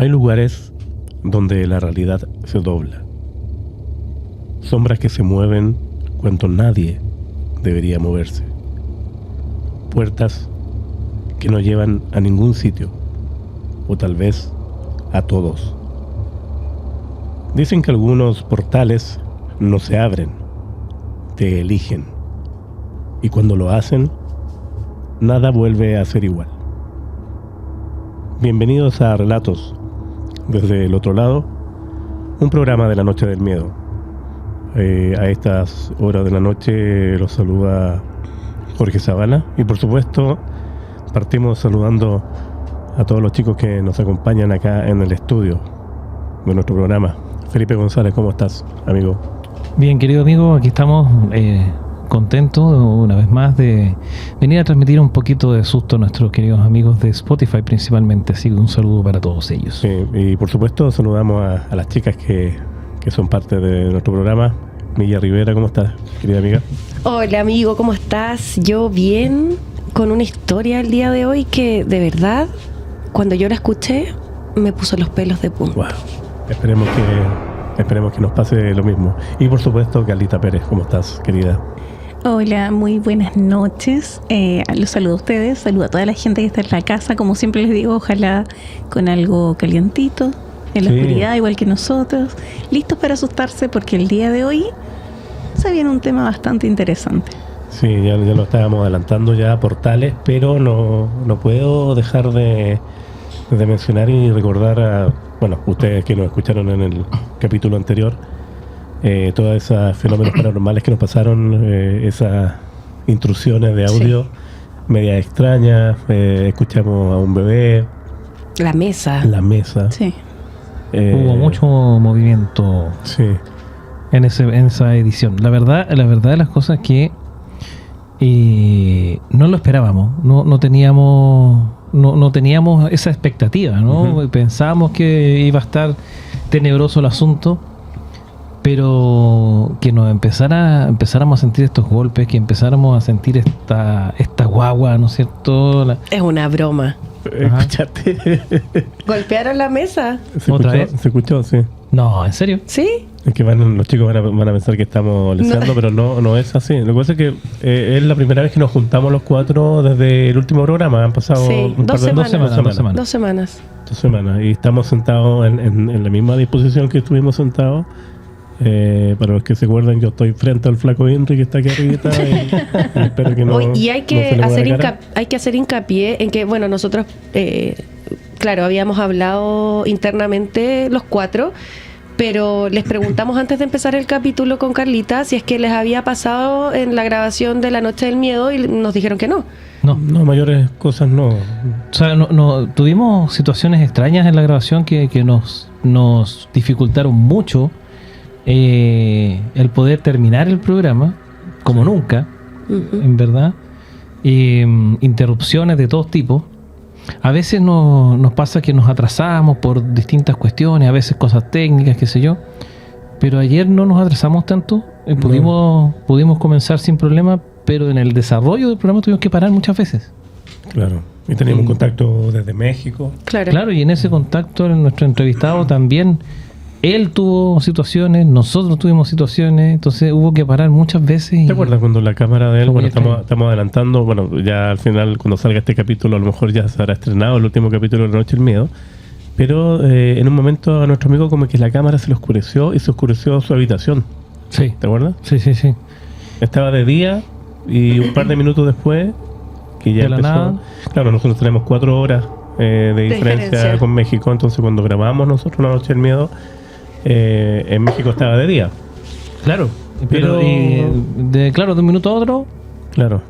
Hay lugares donde la realidad se dobla. Sombras que se mueven cuando nadie debería moverse. Puertas que no llevan a ningún sitio, o tal vez a todos. Dicen que algunos portales no se abren, te eligen. Y cuando lo hacen, nada vuelve a ser igual. Bienvenidos a Relatos desde el otro lado, un programa de la Noche del Miedo. A estas horas de la noche los saluda Jorge Zavala y por supuesto partimos saludando a todos los chicos que nos acompañan acá en el estudio de nuestro programa. Felipe González, ¿cómo estás, amigo? Bien, querido amigo, aquí estamos contentos una vez más de venir a transmitir un poquito de susto a nuestros queridos amigos de Spotify principalmente, así que un saludo para todos ellos. Sí, y por supuesto saludamos a las chicas que son parte de nuestro programa. Milla Rivera, ¿cómo estás, querida amiga? Hola amigo, ¿cómo estás? Yo bien, con una historia el día de hoy que de verdad, cuando yo la escuché, me puso los pelos de punta. Wow. Esperemos que nos pase lo mismo. Y por supuesto, Carlita Pérez, ¿cómo estás, querida? Hola, muy buenas noches. Los saludo a ustedes, saludo a toda la gente que está en la casa. Como siempre les digo, ojalá con algo calientito, en la oscuridad, igual que nosotros, listos para asustarse porque el día de hoy se viene un tema bastante interesante. Sí, ya lo estábamos adelantando ya, portales, pero no puedo dejar de mencionar y recordar a, bueno, ustedes que nos escucharon en el capítulo anterior, todos esos fenómenos paranormales que nos pasaron, esas intrusiones de audio media extrañas, escuchamos a un bebé. La mesa. Sí. Hubo mucho movimiento en esa edición. La verdad de las cosas es que no lo esperábamos, no teníamos esa expectativa, ¿no? Uh-huh. Pensábamos que iba a estar tenebroso el asunto, pero que nos empezáramos a sentir estos golpes, que empezáramos a sentir esta guagua, ¿no es cierto? Es una broma. ¿Escuchaste? ¿Golpearon la mesa? ¿Se escuchó? Sí. No, ¿en serio? ¿Sí? Es que los chicos van a pensar que estamos leseando, pero no es así. Lo que pasa es que es la primera vez que nos juntamos los cuatro desde el último programa. Han pasado dos semanas. 2 semanas. Y estamos sentados en la misma disposición que estuvimos sentados. Para los que se acuerdan, yo estoy frente al flaco Henry que está aquí arriba y espero que no. Y hay que hacer hincapié en que, bueno, nosotros, claro, habíamos hablado internamente los cuatro, pero les preguntamos antes de empezar el capítulo con Carlita si es que les había pasado en la grabación de La Noche del Miedo y nos dijeron que no. No, mayores cosas no. O sea, no tuvimos situaciones extrañas en la grabación que nos dificultaron mucho el poder terminar el programa como nunca, en verdad. Interrupciones de todos tipos. A veces nos pasa que nos atrasamos por distintas cuestiones, a veces cosas técnicas, qué sé yo, pero ayer no nos atrasamos tanto, pudimos comenzar sin problema, pero en el desarrollo del programa tuvimos que parar muchas veces. Claro, y teníamos contacto desde México. Claro, y en ese contacto nuestro entrevistado también, él tuvo situaciones, nosotros tuvimos situaciones, entonces hubo que parar muchas veces. ¿Te acuerdas cuando la cámara de él, bueno, estamos adelantando, bueno, ya al final cuando salga este capítulo a lo mejor ya se habrá estrenado el último capítulo de La Noche del Miedo, pero en un momento a nuestro amigo como que la cámara se le oscureció y se oscureció su habitación? Sí. ¿Te acuerdas? Sí. Estaba de día y un par de minutos después que ya empezó. Nada. Claro, nosotros tenemos 4 horas de diferencia con México, entonces cuando grabamos nosotros La Noche del Miedo, en México estaba de día. Claro, pero de un minuto a otro, claro,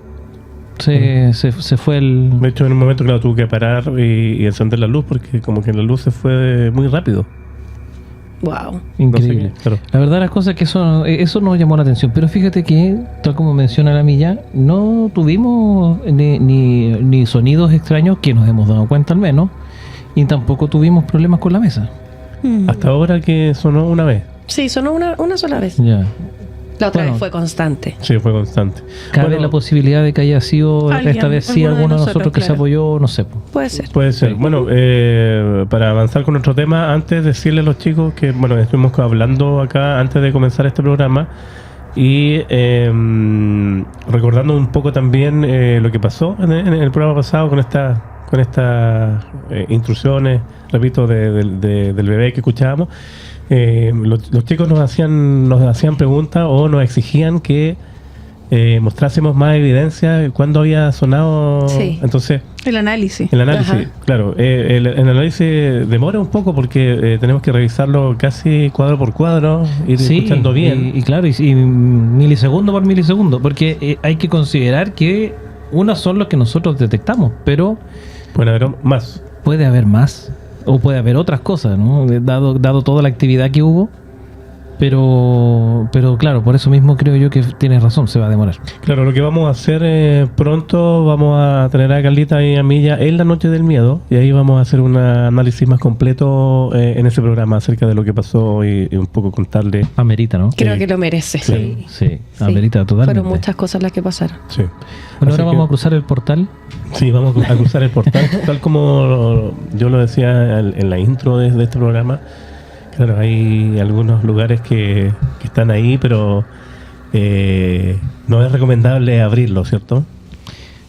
se fue el... De hecho, en un momento, claro, tuve que parar y encender la luz porque como que la luz se fue muy rápido. Wow, increíble. No sé, claro. La verdad las cosas es que eso nos llamó la atención, pero fíjate que, tal como menciona la Milla, no tuvimos ni sonidos extraños que nos hemos dado cuenta al menos, y tampoco tuvimos problemas con la mesa. Hasta ahora que sonó una vez. Sí, sonó una sola vez. Ya. La otra vez fue constante. Sí, fue constante. Cabe la posibilidad de que haya sido esta vez sí alguno de nosotros que se apoyó, no sé. Puede ser. Puede ser. Bueno, para avanzar con nuestro tema, antes decirle a los chicos que, bueno, estuvimos hablando acá antes de comenzar este programa y recordando un poco también lo que pasó en el programa pasado con estas instrucciones, repito, del bebé que escuchábamos. Los chicos nos hacían preguntas o nos exigían que mostrásemos más evidencia de cuándo había sonado. Sí. Entonces, El análisis. Ajá. Claro, el análisis demora un poco porque tenemos que revisarlo casi cuadro por cuadro, ir escuchando bien. Y claro, y milisegundo por milisegundo, porque hay que considerar que unos son los que nosotros detectamos, pero puede haber más. Puede haber más. O puede haber otras cosas, ¿no? Dado toda la actividad que hubo. Pero claro, por eso mismo creo yo que tienes razón, se va a demorar. Claro, lo que vamos a hacer pronto, vamos a tener a Carlita y a Milla en la Noche del Miedo, y ahí vamos a hacer un análisis más completo en ese programa acerca de lo que pasó y un poco contarle. Amerita, ¿no? Creo que lo merece. Sí, amerita totalmente. Fueron muchas cosas las que pasaron. Sí. Bueno, ahora vamos a cruzar el portal. Sí, vamos a cruzar el portal, tal como yo lo decía en la intro de este programa. Claro, hay algunos lugares que están ahí, pero no es recomendable abrirlo, ¿cierto?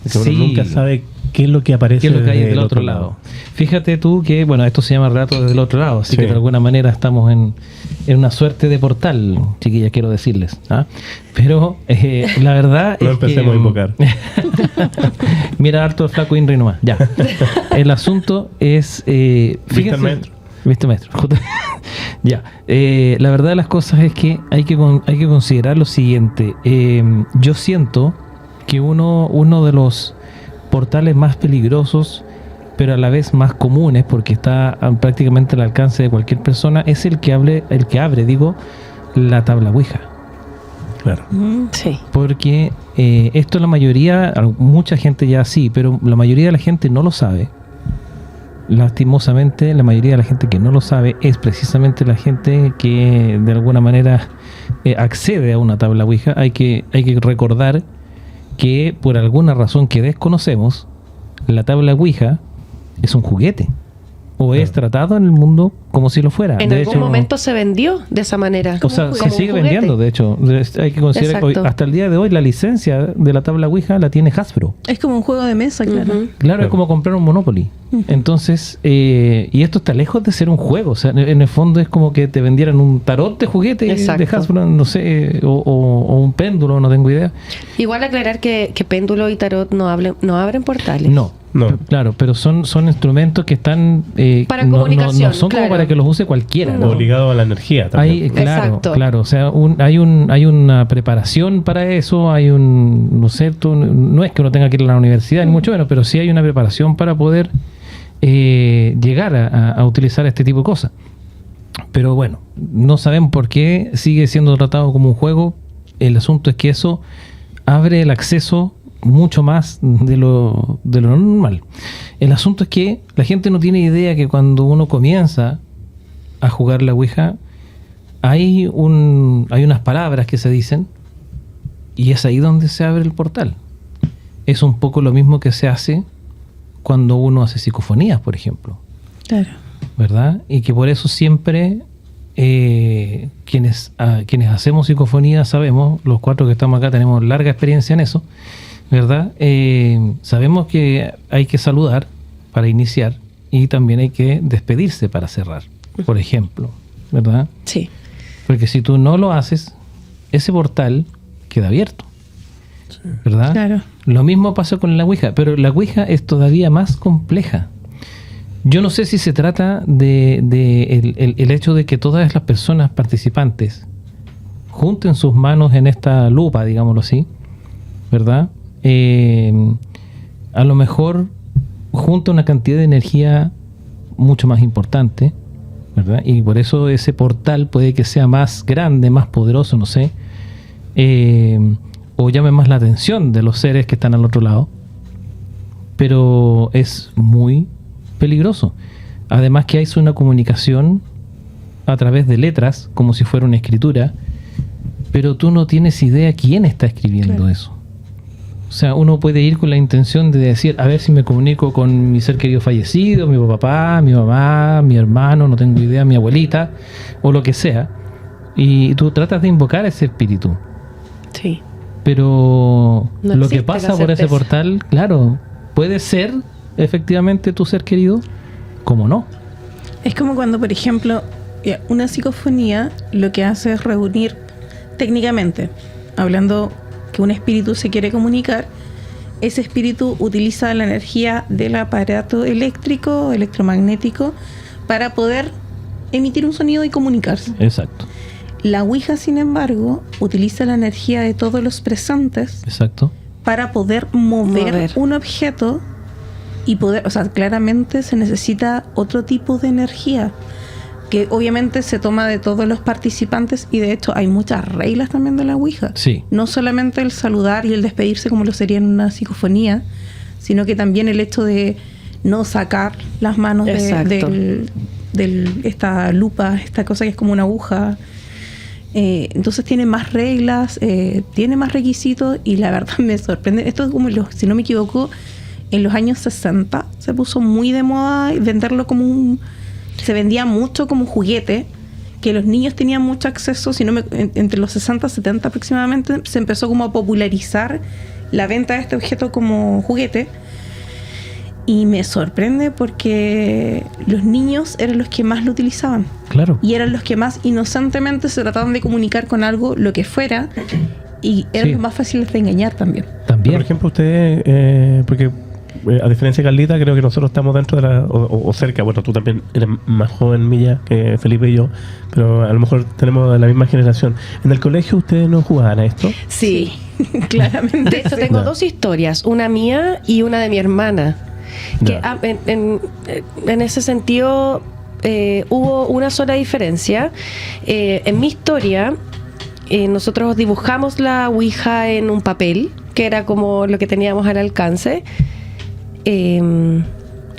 Porque uno nunca sabe qué es lo que aparece. ¿Qué es lo que hay del otro lado? Fíjate tú que, bueno, esto se llama relato desde el otro lado, así que de alguna manera estamos en una suerte de portal, chiquillas, quiero decirles. ¿Ah? Pero la verdad no empecemos a invocar. Mira harto el flaco Inri nomás, ya. El asunto es... fíjate, ¿Viste, maestro? Ya. La verdad de las cosas es que hay que considerar lo siguiente. Yo siento que uno de los portales más peligrosos, pero a la vez más comunes, porque está prácticamente al alcance de cualquier persona, es el que abre, la tabla Ouija. Claro. Sí. Porque esto la mayoría, mucha gente ya sí, pero la mayoría de la gente no lo sabe. Lastimosamente, la mayoría de la gente que no lo sabe es precisamente la gente que de alguna manera accede a una tabla Ouija. Hay que recordar que por alguna razón que desconocemos, la tabla Ouija es un juguete. O es tratado en el mundo como si lo fuera. En algún momento se vendió de esa manera. O sea, se sigue vendiendo, de hecho. Hay que considerar que hoy, hasta el día de hoy, la licencia de la tabla Ouija la tiene Hasbro. Es como un juego de mesa, claro. Claro, es como comprar un Monopoly. Entonces, y esto está lejos de ser un juego. O sea, en el fondo es como que te vendieran un tarot de juguete de Hasbro, no sé, o un péndulo, no tengo idea. Igual aclarar que péndulo y tarot no abren portales. No, claro, pero son instrumentos que están para comunicación, no son como para que los use cualquiera, ¿no? Obligado a la energía también. Claro, o sea, hay una preparación para eso, hay no es que uno tenga que ir a la universidad ni mucho menos, pero sí hay una preparación para poder llegar a utilizar este tipo de cosas. Pero bueno, no sabemos por qué sigue siendo tratado como un juego. El asunto es que eso abre el acceso mucho más de lo normal. El asunto es que la gente no tiene idea que cuando uno comienza a jugar la Ouija hay unas palabras que se dicen y es ahí donde se abre el portal. Es un poco lo mismo que se hace cuando uno hace psicofonías, por ejemplo. Claro. ¿Verdad? Y que por eso siempre quienes hacemos psicofonías sabemos, los 4 que estamos acá tenemos larga experiencia en eso, ¿verdad? Sabemos que hay que saludar para iniciar y también hay que despedirse para cerrar, por ejemplo, ¿verdad? Sí. Porque si tú no lo haces, ese portal queda abierto, ¿verdad? Claro. Lo mismo pasa con la Ouija, pero la Ouija es todavía más compleja. Yo no sé si se trata de el hecho de que todas las personas participantes junten sus manos en esta lupa, digámoslo así, ¿verdad? A lo mejor junta una cantidad de energía mucho más importante, ¿verdad? Y por eso ese portal puede que sea más grande, más poderoso, no sé, o llame más la atención de los seres que están al otro lado, pero es muy peligroso. Además que hay una comunicación a través de letras, como si fuera una escritura, pero tú no tienes idea quién está escribiendo eso. O sea, uno puede ir con la intención de decir, a ver si me comunico con mi ser querido fallecido, mi papá, mi mamá, mi hermano, no tengo idea, mi abuelita, o lo que sea. Y tú tratas de invocar ese espíritu. Sí. Pero No lo que existe pasa la por ese certeza. portal, claro, puede ser efectivamente tu ser querido, como no. Es como cuando, por ejemplo, una psicofonía lo que hace es reunir técnicamente, hablando que un espíritu se quiere comunicar, ese espíritu utiliza la energía del aparato eléctrico, electromagnético, para poder emitir un sonido y comunicarse. Exacto, La Ouija, sin embargo, utiliza la energía de todos los presentes exacto. para poder mover un objeto y poder, o sea, claramente se necesita otro tipo de energía que obviamente se toma de todos los participantes y de hecho hay muchas reglas también de la Ouija. Sí. No solamente el saludar y el despedirse como lo sería en una psicofonía, sino que también el hecho de no sacar las manos de esta lupa, esta cosa que es como una aguja. Entonces tiene más reglas, tiene más requisitos y la verdad me sorprende. Esto es como, si no me equivoco, en los años 60 se puso muy de moda venderlo como se vendía mucho como juguete, que los niños tenían mucho acceso, entre los 60 y 70 aproximadamente, se empezó como a popularizar la venta de este objeto como juguete. Y me sorprende porque los niños eran los que más lo utilizaban. Claro. Y eran los que más inocentemente se trataban de comunicar con algo, lo que fuera, y eran los más fáciles de engañar también. También. Por ejemplo, usted, porque a diferencia de Carlita, creo que nosotros estamos dentro de o cerca. Bueno, tú también eres más joven, Milla, que Felipe y yo, pero a lo mejor tenemos la misma generación. ¿En el colegio ustedes no jugaban a esto? Sí. Claramente. De hecho, tengo dos historias, una mía y una de mi hermana. Que Ya. en ese sentido hubo una sola diferencia. En mi historia, nosotros dibujamos la Ouija en un papel, que era como lo que teníamos al alcance,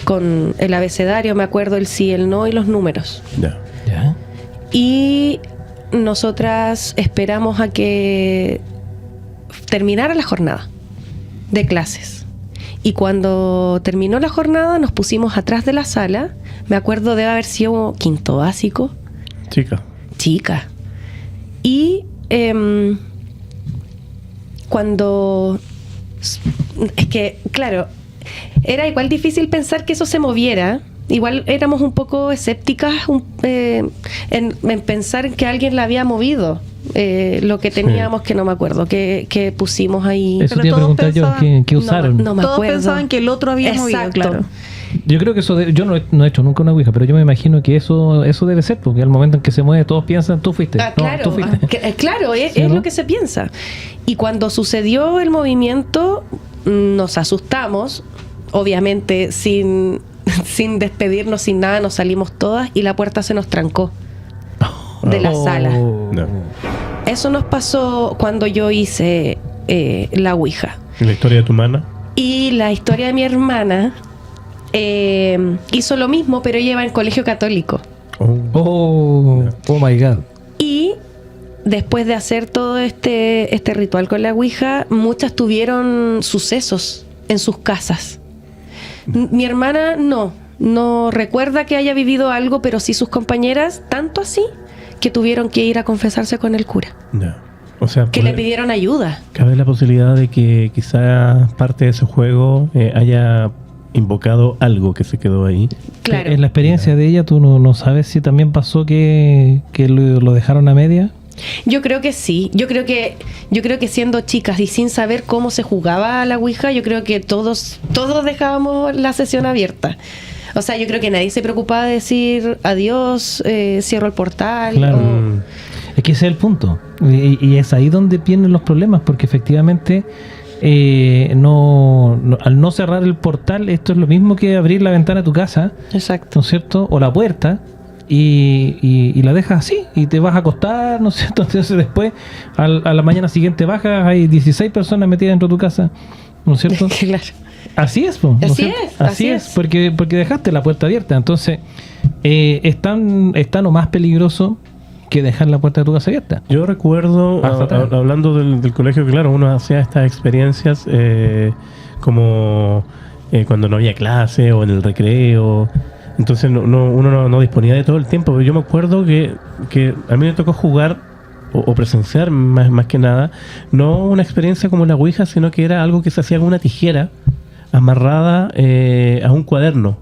con el abecedario, me acuerdo, el sí, el no y los números. Ya. ¿Ya? Y nosotras esperamos a que terminara la jornada de clases. Y cuando terminó la jornada nos pusimos atrás de la sala. Me acuerdo de haber sido quinto básico. Chica. Y cuando... Es que, claro, era igual difícil pensar que eso se moviera. Igual éramos un poco escépticas en pensar en que alguien la había movido. Lo que teníamos, que no me acuerdo, que pusimos ahí. Eso Pero te iba a todos preguntar yo, ¿qué usaron? No me Todos acuerdo. pensaban que el otro había movido, Exacto. claro. Yo creo que yo no he hecho nunca una Ouija, pero yo me imagino que eso debe ser, porque al momento en que se mueve todos piensan, tú fuiste. No, Claro, tú fuiste. claro, es ¿Sí, no? lo que se piensa. Y cuando sucedió el movimiento, nos asustamos, obviamente sin despedirnos, sin nada, nos salimos todas y la puerta se nos trancó de la sala. No. Eso nos pasó cuando yo hice la Ouija. ¿Y la historia de tu hermana? Y la historia de mi hermana hizo lo mismo, pero ella iba en colegio católico. Oh my God. Y después de hacer todo este ritual con la Ouija, muchas tuvieron sucesos en sus casas. Mi hermana no recuerda que haya vivido algo, pero sí sus compañeras, tanto así que tuvieron que ir a confesarse con el cura. No. O sea, Que le pidieron ayuda. cabe la posibilidad de que quizás parte de ese juego haya invocado algo que se quedó ahí. Claro. En la experiencia de ella, ¿tú no sabes si también pasó que lo dejaron a media? Yo creo que sí. Yo creo que siendo chicas y sin saber cómo se jugaba a la Ouija, yo creo que todos dejábamos la sesión abierta. O sea, yo creo que nadie se preocupaba de decir adiós, cierro el portal. Claro. Es que ese es el punto. Y es ahí donde vienen los problemas, porque efectivamente al no cerrar el portal, esto es lo mismo que abrir la ventana de tu casa, Exacto. ¿no es cierto? O la puerta, y la dejas así, y te vas a acostar, ¿no es cierto? Entonces después, a la mañana siguiente bajas, hay 16 personas metidas dentro de tu casa, ¿no es cierto? Claro. Así es, po, ¿no Así cierto? es, Así es, porque dejaste la puerta abierta. Entonces, es tan o más peligroso que dejar la puerta de tu casa abierta. Yo recuerdo, hablando del colegio, claro, uno hacía estas experiencias como cuando no había clase o en el recreo. Entonces uno no disponía de todo el tiempo. Pero yo me acuerdo que a mí me tocó jugar o presenciar más que nada, no una experiencia como la Ouija, sino que era algo que se hacía con una tijera amarrada a un cuaderno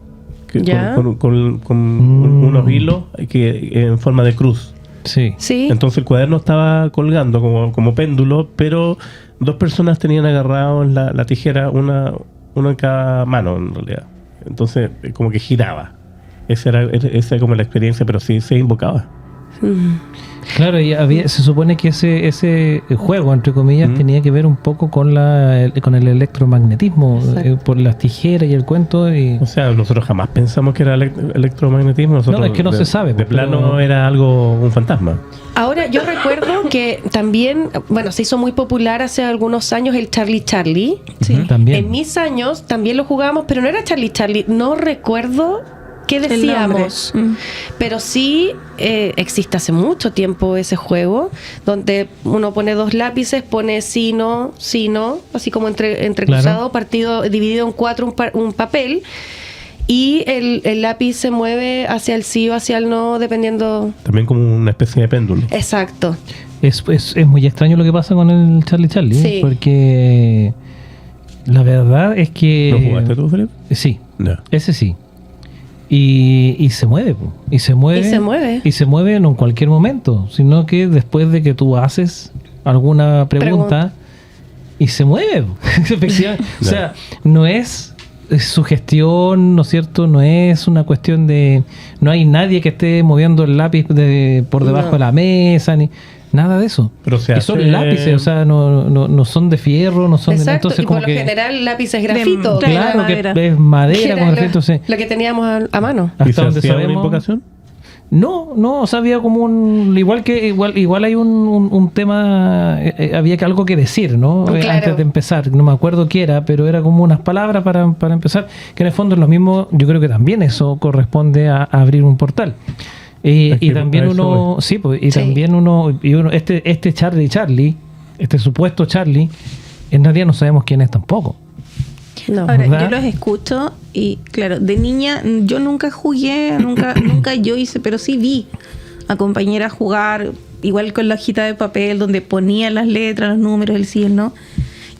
con unos hilos en forma de cruz. Sí. Entonces el cuaderno estaba colgando como péndulo, pero dos personas tenían agarrado la tijera, una en cada mano en realidad. Entonces como que giraba. Esa era como la experiencia, pero sí se invocaba. Claro, y se supone que ese juego, entre comillas, tenía que ver un poco con el electromagnetismo, por las tijeras y el cuento. O sea, nosotros jamás pensamos que era electromagnetismo. Nosotros, no, es que no se sabe. De plano era un fantasma. Ahora, yo recuerdo que también, se hizo muy popular hace algunos años el Charlie Charlie. Sí. También. En mis años también lo jugábamos, pero no era Charlie Charlie. No recuerdo qué decíamos, pero sí existe hace mucho tiempo ese juego donde uno pone dos lápices, pone sí, no, así como entrecruzado, partido, dividido en cuatro, un papel, y el lápiz se mueve hacia el sí o hacia el no, dependiendo. También como una especie de péndulo. Exacto. Es muy extraño lo que pasa con el Charlie Charlie, porque la verdad es que... ¿Lo jugaste tú, Felipe? Sí, no. Ese sí. Y se mueve, y se mueve no en cualquier momento, sino que después de que tú haces alguna pregunta y se mueve. Efectivamente. O sea, no es sugestión, ¿no es cierto? No es una cuestión de... No hay nadie que esté moviendo el lápiz por debajo de la mesa, ni nada de eso. Pero son lápices, o sea, no son de fierro, no son de... Entonces, y por lo general lápices grafito. Claro, que es madera con grafito. Lo que teníamos a mano. ¿Hasta donde sabemos una invocación? No, o sea, había como igual hay un tema, había algo que decir, ¿no? Claro. Antes de empezar, no me acuerdo qué era, pero era como unas palabras para empezar, que en el fondo es lo mismo. Yo creo que también eso corresponde a abrir un portal. Y también también uno, este Charlie, este supuesto Charlie, en realidad no sabemos quién es tampoco. No. Ahora, yo los escucho y claro, de niña yo nunca jugué, nunca yo hice, pero sí vi a compañeras jugar, igual con la hojita de papel donde ponían las letras, los números, el sí, el no.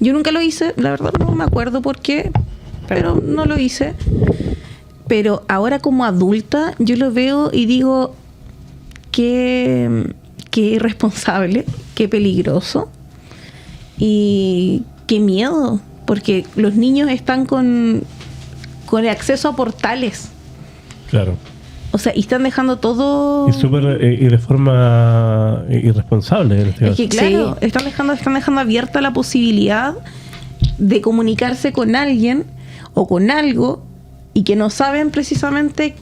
Yo nunca lo hice, la verdad no me acuerdo por qué, pero no lo hice. Pero ahora como adulta yo lo veo y digo qué irresponsable, qué peligroso y qué miedo, porque los niños están con el acceso a portales. Claro. O sea, y están dejando todo... Y de forma irresponsable. Es que claro, están dejando abierta la posibilidad de comunicarse con alguien o con algo y que no saben precisamente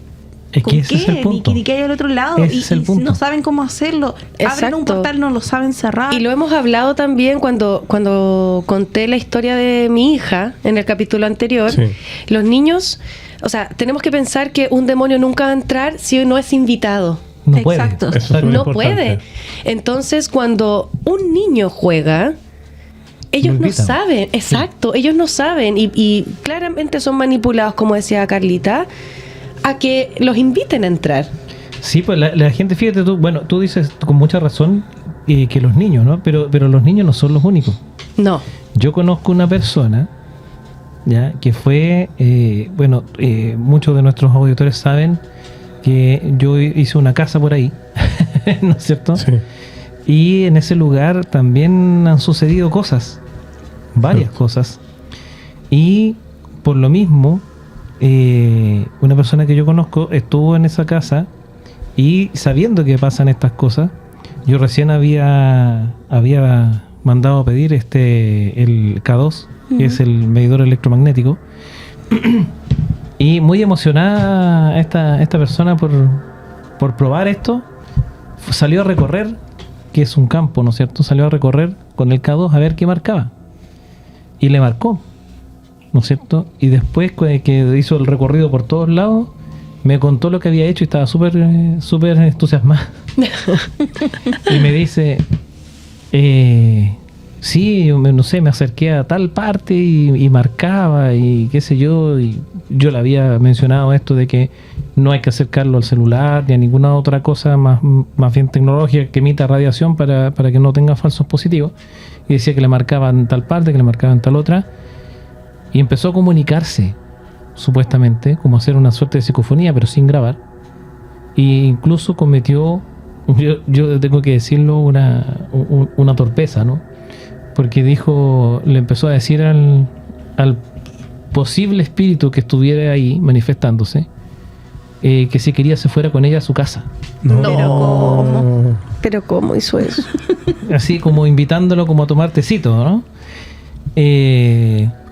con qué, ni qué hay al otro lado, y no saben cómo hacerlo. Abren un portal, no lo saben cerrar. Y lo hemos hablado también cuando conté la historia de mi hija en el capítulo anterior. Sí. Los niños, o sea, tenemos que pensar que un demonio nunca va a entrar si no es invitado. No Exacto. Puede. No puede. Entonces, cuando un niño juega, ellos no saben, exacto, ellos no saben y claramente son manipulados, como decía Carlita, a que los inviten a entrar. Sí, pues la gente, fíjate tú dices con mucha razón que los niños, ¿no? Pero los niños no son los únicos. No. Yo conozco una persona, ya, que fue, muchos de nuestros auditores saben que yo hice una casa por ahí, ¿no es cierto? Sí. Y en ese lugar también han sucedido cosas, varias cosas. Y por lo mismo, una persona que yo conozco estuvo en esa casa y sabiendo que pasan estas cosas, yo recién había mandado a pedir el K2, que es el medidor electromagnético, y muy emocionada esta persona por probar esto, salió a recorrer, que es un campo, ¿no es cierto? Salió a recorrer con el K2 a ver qué marcaba. Y le marcó, ¿no es cierto? Y después que hizo el recorrido por todos lados, me contó lo que había hecho y estaba súper entusiasmada. Y me dice, sí, no sé, me acerqué a tal parte y marcaba y qué sé yo, y yo le había mencionado esto de que no hay que acercarlo al celular ni a ninguna otra cosa más bien tecnológica que emita radiación para que no tenga falsos positivos, y decía que le marcaban tal parte, que le marcaban tal otra, y empezó a comunicarse supuestamente, como hacer una suerte de psicofonía pero sin grabar, e incluso cometió, yo tengo que decirlo, una torpeza, ¿no? Porque le empezó a decir al posible espíritu que estuviera ahí manifestándose, que si quería se fuera con ella a su casa. No. ¿Pero cómo hizo eso? Así como invitándolo como a tomar tecito, ¿no?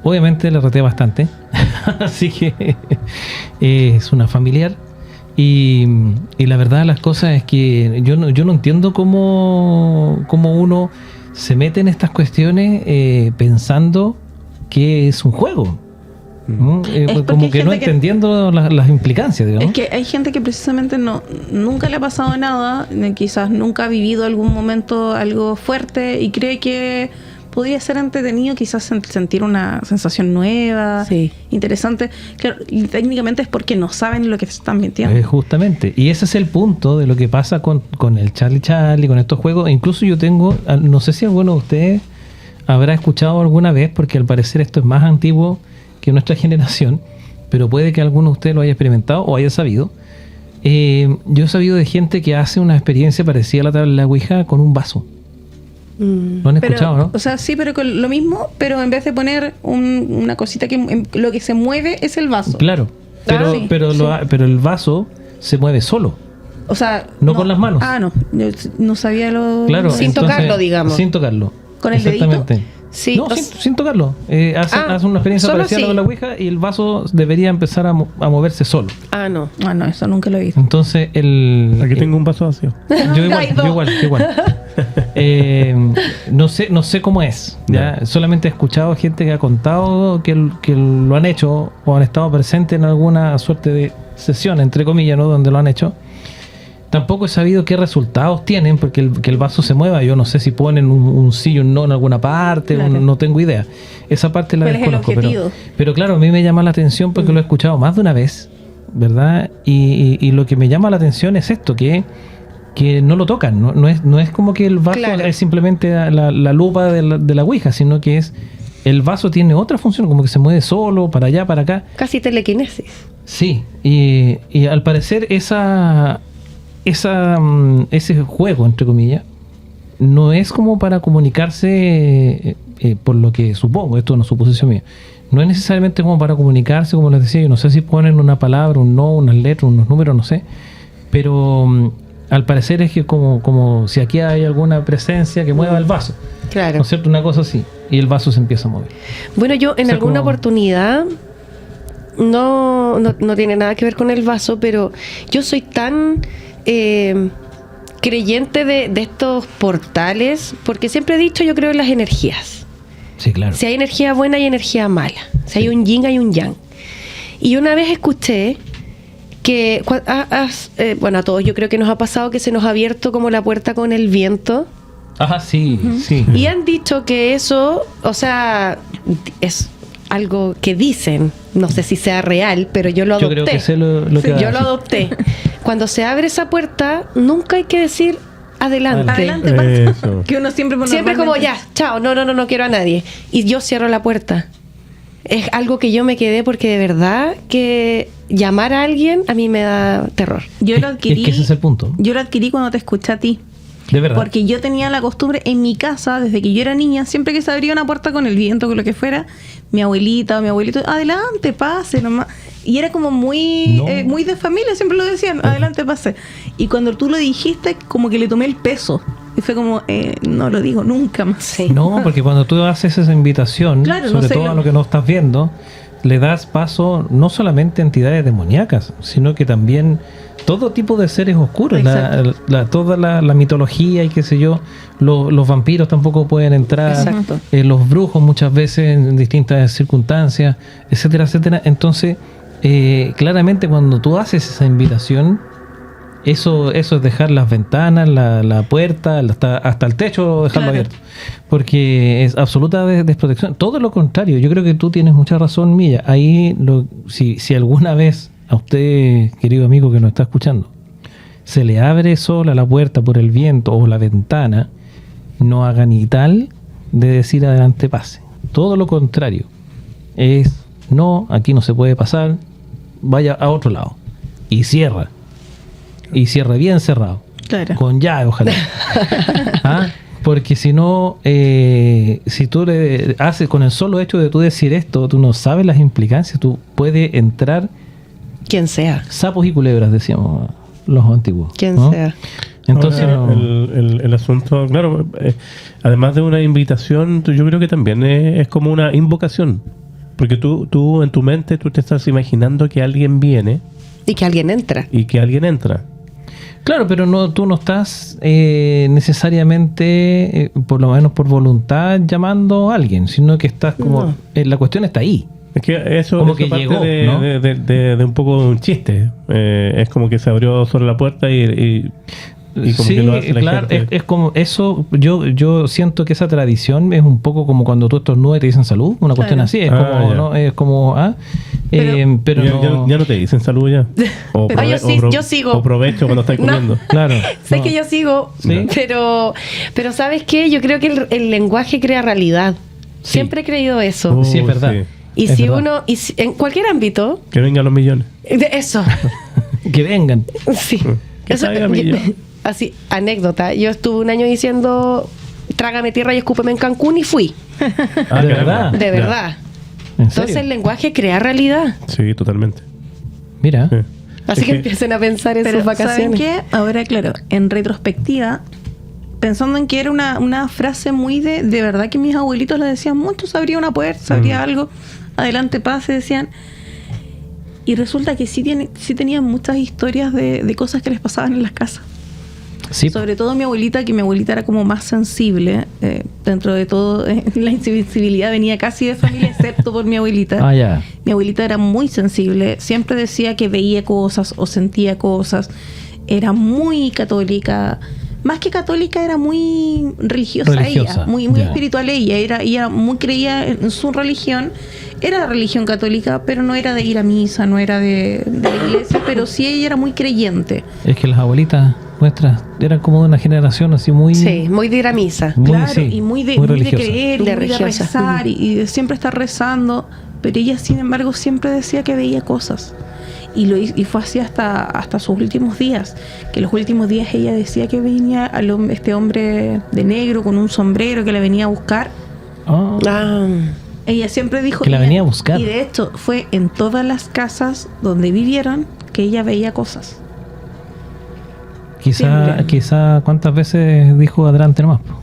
Obviamente le reté bastante. Así que es una familiar. Y la verdad de las cosas es que yo no entiendo cómo uno se mete en estas cuestiones pensando que es un juego. ¿No? Como que no entendiendo las implicancias, digamos. Es que hay gente que precisamente nunca le ha pasado nada, quizás nunca ha vivido algún momento algo fuerte y cree que podría ser entretenido, quizás sentir una sensación nueva, interesante. Claro, y técnicamente es porque no saben lo que se están mintiendo. Justamente, y ese es el punto de lo que pasa con el Charlie, con estos juegos. Incluso yo tengo, no sé si alguno de ustedes habrá escuchado alguna vez, porque al parecer esto es más antiguo que nuestra generación, pero puede que alguno de ustedes lo haya experimentado o haya sabido. Yo he sabido de gente que hace una experiencia parecida a la tabla de la Ouija con un vaso. Lo han escuchado, ¿no? O sea, sí, pero con lo mismo, pero en vez de poner una cosita que lo que se mueve es el vaso. Claro, pero el vaso se mueve solo. O sea, no con las manos. No, yo no sabía lo... Claro, sin tocarlo, digamos. Sin tocarlo. ¿Con el dedito? Sí, no, sin tocarlo. Hace una experiencia parecida a la Ouija y el vaso debería empezar a moverse solo. No, eso nunca lo he visto. Entonces, aquí tengo un vaso vacío. Yo igual. No sé cómo es. ¿ya? Solamente he escuchado gente que ha contado que lo han hecho o han estado presentes en alguna suerte de sesión, entre comillas, ¿no? Donde lo han hecho. Tampoco he sabido qué resultados tienen porque que el vaso se mueva. Yo no sé si ponen un sí y un no en alguna parte, claro. No tengo idea. Esa parte la desconozco. Pero claro, a mí me llama la atención porque lo he escuchado más de una vez, ¿verdad? Y lo que me llama la atención es esto, que no lo tocan. No es como que el vaso es simplemente la lupa de la Ouija, sino que el vaso tiene otra función, como que se mueve solo, para allá, para acá. Casi telequinesis. Sí, y al parecer ese juego, entre comillas, no es como para comunicarse, por lo que supongo, esto es una suposición mía, no es necesariamente como para comunicarse, como les decía, yo no sé si ponen una palabra, un no, unas letras, unos números, no sé, pero al parecer es que como si aquí hay alguna presencia que mueva el vaso, claro, ¿no es cierto? Una cosa así, y el vaso se empieza a mover. Bueno, yo en alguna oportunidad, no tiene nada que ver con el vaso, pero yo soy tan creyente de estos portales, porque siempre he dicho, yo creo en las energías. Sí, claro. Si hay energía buena, hay energía mala. Si hay un yin, hay un yang. Y una vez escuché que, bueno, a todos yo creo que nos ha pasado que se nos ha abierto como la puerta con el viento. Ajá, sí, sí. Y han dicho que eso, o sea, es algo que dicen, no sé si sea real, pero yo lo adopté. Yo creo que sé lo que yo lo adopté. Cuando se abre esa puerta, nunca hay que decir adelante. Que uno siempre como ya, chao, no quiero a nadie. Y yo cierro la puerta. Es algo que yo me quedé porque de verdad que llamar a alguien a mí me da terror. Yo lo adquirí. Es que ese es el punto. Yo lo adquirí cuando te escuché a ti. De verdad. Porque yo tenía la costumbre en mi casa, desde que yo era niña, siempre que se abría una puerta con el viento, con lo que fuera, mi abuelita o mi abuelito, adelante, pase nomás. Y era como muy de familia, siempre lo decían, adelante, pase. Y cuando tú lo dijiste, como que le tomé el peso. Y fue como, no lo digo nunca más. Sí. No, porque cuando tú haces esa invitación, claro, sobre todo a lo que no estás viendo, le das paso no solamente a entidades demoníacas, sino que también todo tipo de seres oscuros, toda la mitología y qué sé yo, los vampiros tampoco pueden entrar, los brujos muchas veces en distintas circunstancias, etcétera, etcétera. Entonces, claramente cuando tú haces esa invitación, eso es dejar las ventanas, la puerta, hasta el techo, dejarlo abierto. Porque es absoluta desprotección. Todo lo contrario, yo creo que tú tienes mucha razón, Milla. Ahí, si alguna vez a usted, querido amigo que nos está escuchando, se le abre sola la puerta por el viento o la ventana, no haga ni tal de decir adelante pase. Todo lo contrario. Es, no, aquí no se puede pasar, vaya a otro lado. Y cierra. Y cierre bien cerrado. Claro. Con llave, ojalá. ¿Ah? Porque si no, si tú le haces con el solo hecho de tú decir esto, tú no sabes las implicancias, tú puedes entrar... Quien sea. Sapos y culebras, decíamos los antiguos. Quien ¿no? sea. Entonces, ahora, el asunto, claro, además de una invitación, yo creo que también es como una invocación. Porque tú en tu mente, tú te estás imaginando que alguien viene. Y que alguien entra. Y que alguien entra. claro, pero tú no estás necesariamente, por lo menos por voluntad, llamando a alguien, sino que estás como... No. La cuestión está ahí. Es que eso Como eso que parte llegó, ¿no? de un poco un chiste. Es como que se abrió solo la puerta y como sí, que lo hace la claro, gente. es como eso. Yo siento que esa tradición es un poco como cuando tú estornudas y te dicen salud, una cuestión Claro. así, es Ah, como, ya. ¿no? Es como, pero ya, no, ya no te dicen salud ya. O Pero yo sigo. O provecho cuando estás No. comiendo. claro. Sé no. que yo sigo, Sí. pero ¿sabes qué? Yo creo que el lenguaje crea realidad. Sí. Siempre he creído eso. Sí, es verdad. Y es si verdad. en cualquier ámbito, Que vengan los millones. eso, Que vengan. sí. Que Eso, salga millón. así, anécdota. Yo estuve un año diciendo, trágame tierra y escúpeme en Cancún y fui. Ah, ¿De caramba. verdad? De Ya. verdad. ¿En Entonces serio? el lenguaje crea realidad. Sí, totalmente. Mira. Sí. Así Es que empiecen a pensar en Pero sus vacaciones. ¿saben qué? Ahora, claro, en retrospectiva, pensando en que era una frase muy de verdad que mis abuelitos le decían mucho, se abría una puerta, se abría algo, adelante pase, decían. Y resulta que sí tenían muchas historias de cosas que les pasaban en las casas. Sí. Sobre todo mi abuelita, que mi abuelita era como más sensible. Dentro de todo, la insensibilidad venía casi de familia, excepto por mi abuelita. Ah, ya. Mi abuelita era muy sensible, siempre decía que veía cosas o sentía cosas. Era muy católica. Más que católica, era muy religiosa, Religiosa, ella, muy ya. espiritual ella muy creía en su religión. Era religión católica, pero no era de ir a misa, no era de la iglesia, pero sí ella era muy creyente. Es que las abuelitas nuestras eran como de una generación así muy... Sí, muy de ir a misa. Muy, Claro, sí, y muy de religiosa. creer, y De muy de religiosa. rezar, y de siempre estar rezando. Pero ella, sin embargo, siempre decía que veía cosas. Y fue así hasta sus últimos días. Que los últimos días ella decía que venía este hombre de negro con un sombrero que la venía a buscar. Ah, Ah, Ella siempre dijo Que la venía a buscar. Y de hecho, fue en todas las casas donde vivieron que ella veía cosas. Siempre. quizá ¿cuántas veces dijo adelante nomás? Po?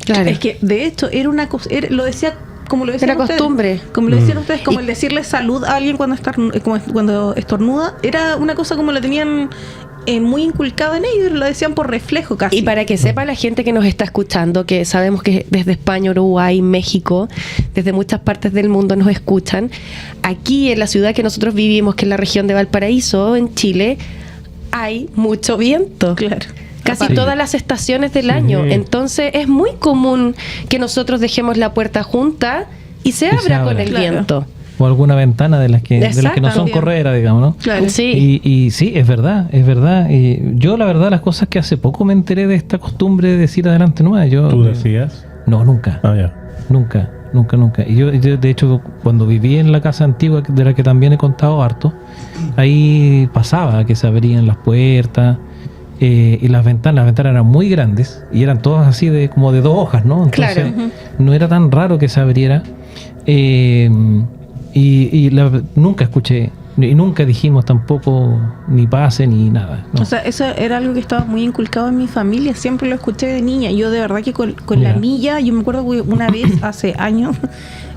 claro. Eh, Es que, de hecho, era una cosa. Lo decía. Como lo decían Era ustedes. costumbre. Como lo decían ustedes, como el decirle salud a alguien cuando estornuda, era una cosa como la tenían muy inculcada en ellos, lo decían por reflejo casi. Y para que sepa la gente que nos está escuchando, que sabemos que desde España, Uruguay, México, desde muchas partes del mundo nos escuchan, aquí en la ciudad que nosotros vivimos, que es la región de Valparaíso, en Chile, hay mucho viento. Claro. Casi Sí. todas las estaciones del Sí. año. Entonces es muy común que nosotros dejemos la puerta junta y se se abra con abra. el Claro. viento. O alguna ventana de las que no son Exactamente. correras, digamos, ¿no? Claro. Sí. Y sí, es verdad, es verdad. Y yo la verdad las cosas que hace poco me enteré de esta costumbre de decir adelante nomás. ¿Tú decías? No, nunca. Ah, ya. Nunca. Y yo, de hecho, cuando viví en la casa antigua, de la que también he contado harto, ahí pasaba que se abrían las puertas y las ventanas eran muy grandes y eran todas así como de 2 hojas, ¿no? Entonces, Claro. no era tan raro que se abriera. Nunca escuché, y nunca dijimos tampoco ni pase ni nada, ¿no? O sea, eso era algo que estaba muy inculcado en mi familia, siempre lo escuché de niña. Yo de verdad que con la Ya. milla, yo me acuerdo que una vez, hace años,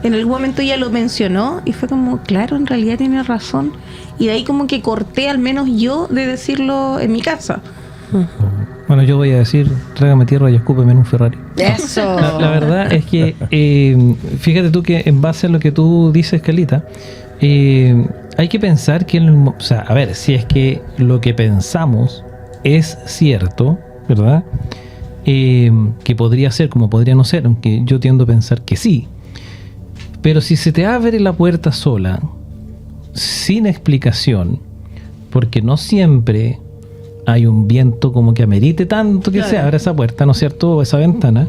en algún momento ella lo mencionó y fue como, claro, en realidad tiene razón. Y de ahí como que corté al menos yo de decirlo en mi casa. Bueno, yo voy a decir, trágame tierra y escúpeme en un Ferrari. Eso. La verdad es que, fíjate tú que en base a lo que tú dices, Carlita, hay que pensar que, o sea, a ver, si es que lo que pensamos es cierto, ¿verdad? Que podría ser como podría no ser, aunque yo tiendo a pensar que sí. Pero si se te abre la puerta sola, sin explicación, porque no siempre hay un viento como que amerite tanto que se abra esa puerta, ¿no es cierto? O esa ventana.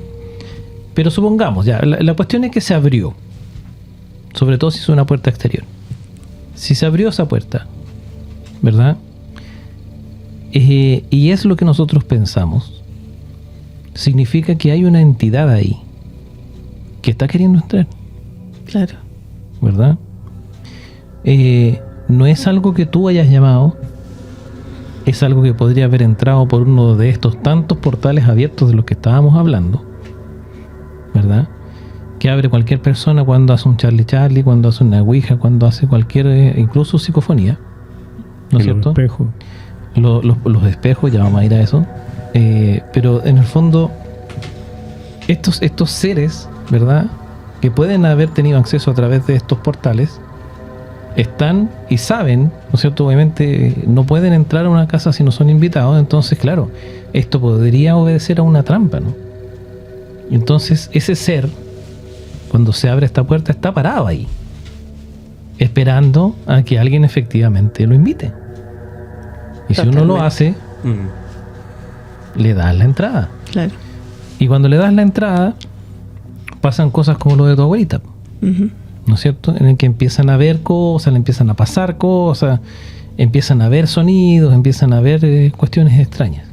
Pero supongamos, ya, la cuestión es que se abrió. Sobre todo si es una puerta exterior. Si se abrió esa puerta, ¿verdad? Y es lo que nosotros pensamos. Significa que hay una entidad ahí que está queriendo entrar. Claro. ¿Verdad? No es algo que tú hayas llamado. Es algo que podría haber entrado por uno de estos tantos portales abiertos de los que estábamos hablando, ¿verdad? Que abre cualquier persona cuando hace un Charlie, cuando hace una ouija, cuando hace cualquier, incluso psicofonía, ¿no es cierto? Los espejos, ya vamos a ir a eso. Pero en el fondo, estos seres, ¿verdad? Que pueden haber tenido acceso a través de estos portales, están y saben, ¿no es cierto? Obviamente no pueden entrar a una casa si no son invitados. Entonces, claro, esto podría obedecer a una trampa, ¿no? Y entonces ese ser, cuando se abre esta puerta, está parado ahí, esperando a que alguien efectivamente lo invite. Y si uno lo hace, le das la entrada. Claro. Y cuando le das la entrada, pasan cosas como lo de tu abuelita. ¿No es cierto? En el que empiezan a ver cosas, le empiezan a pasar cosas, empiezan a ver sonidos, empiezan a ver cuestiones extrañas.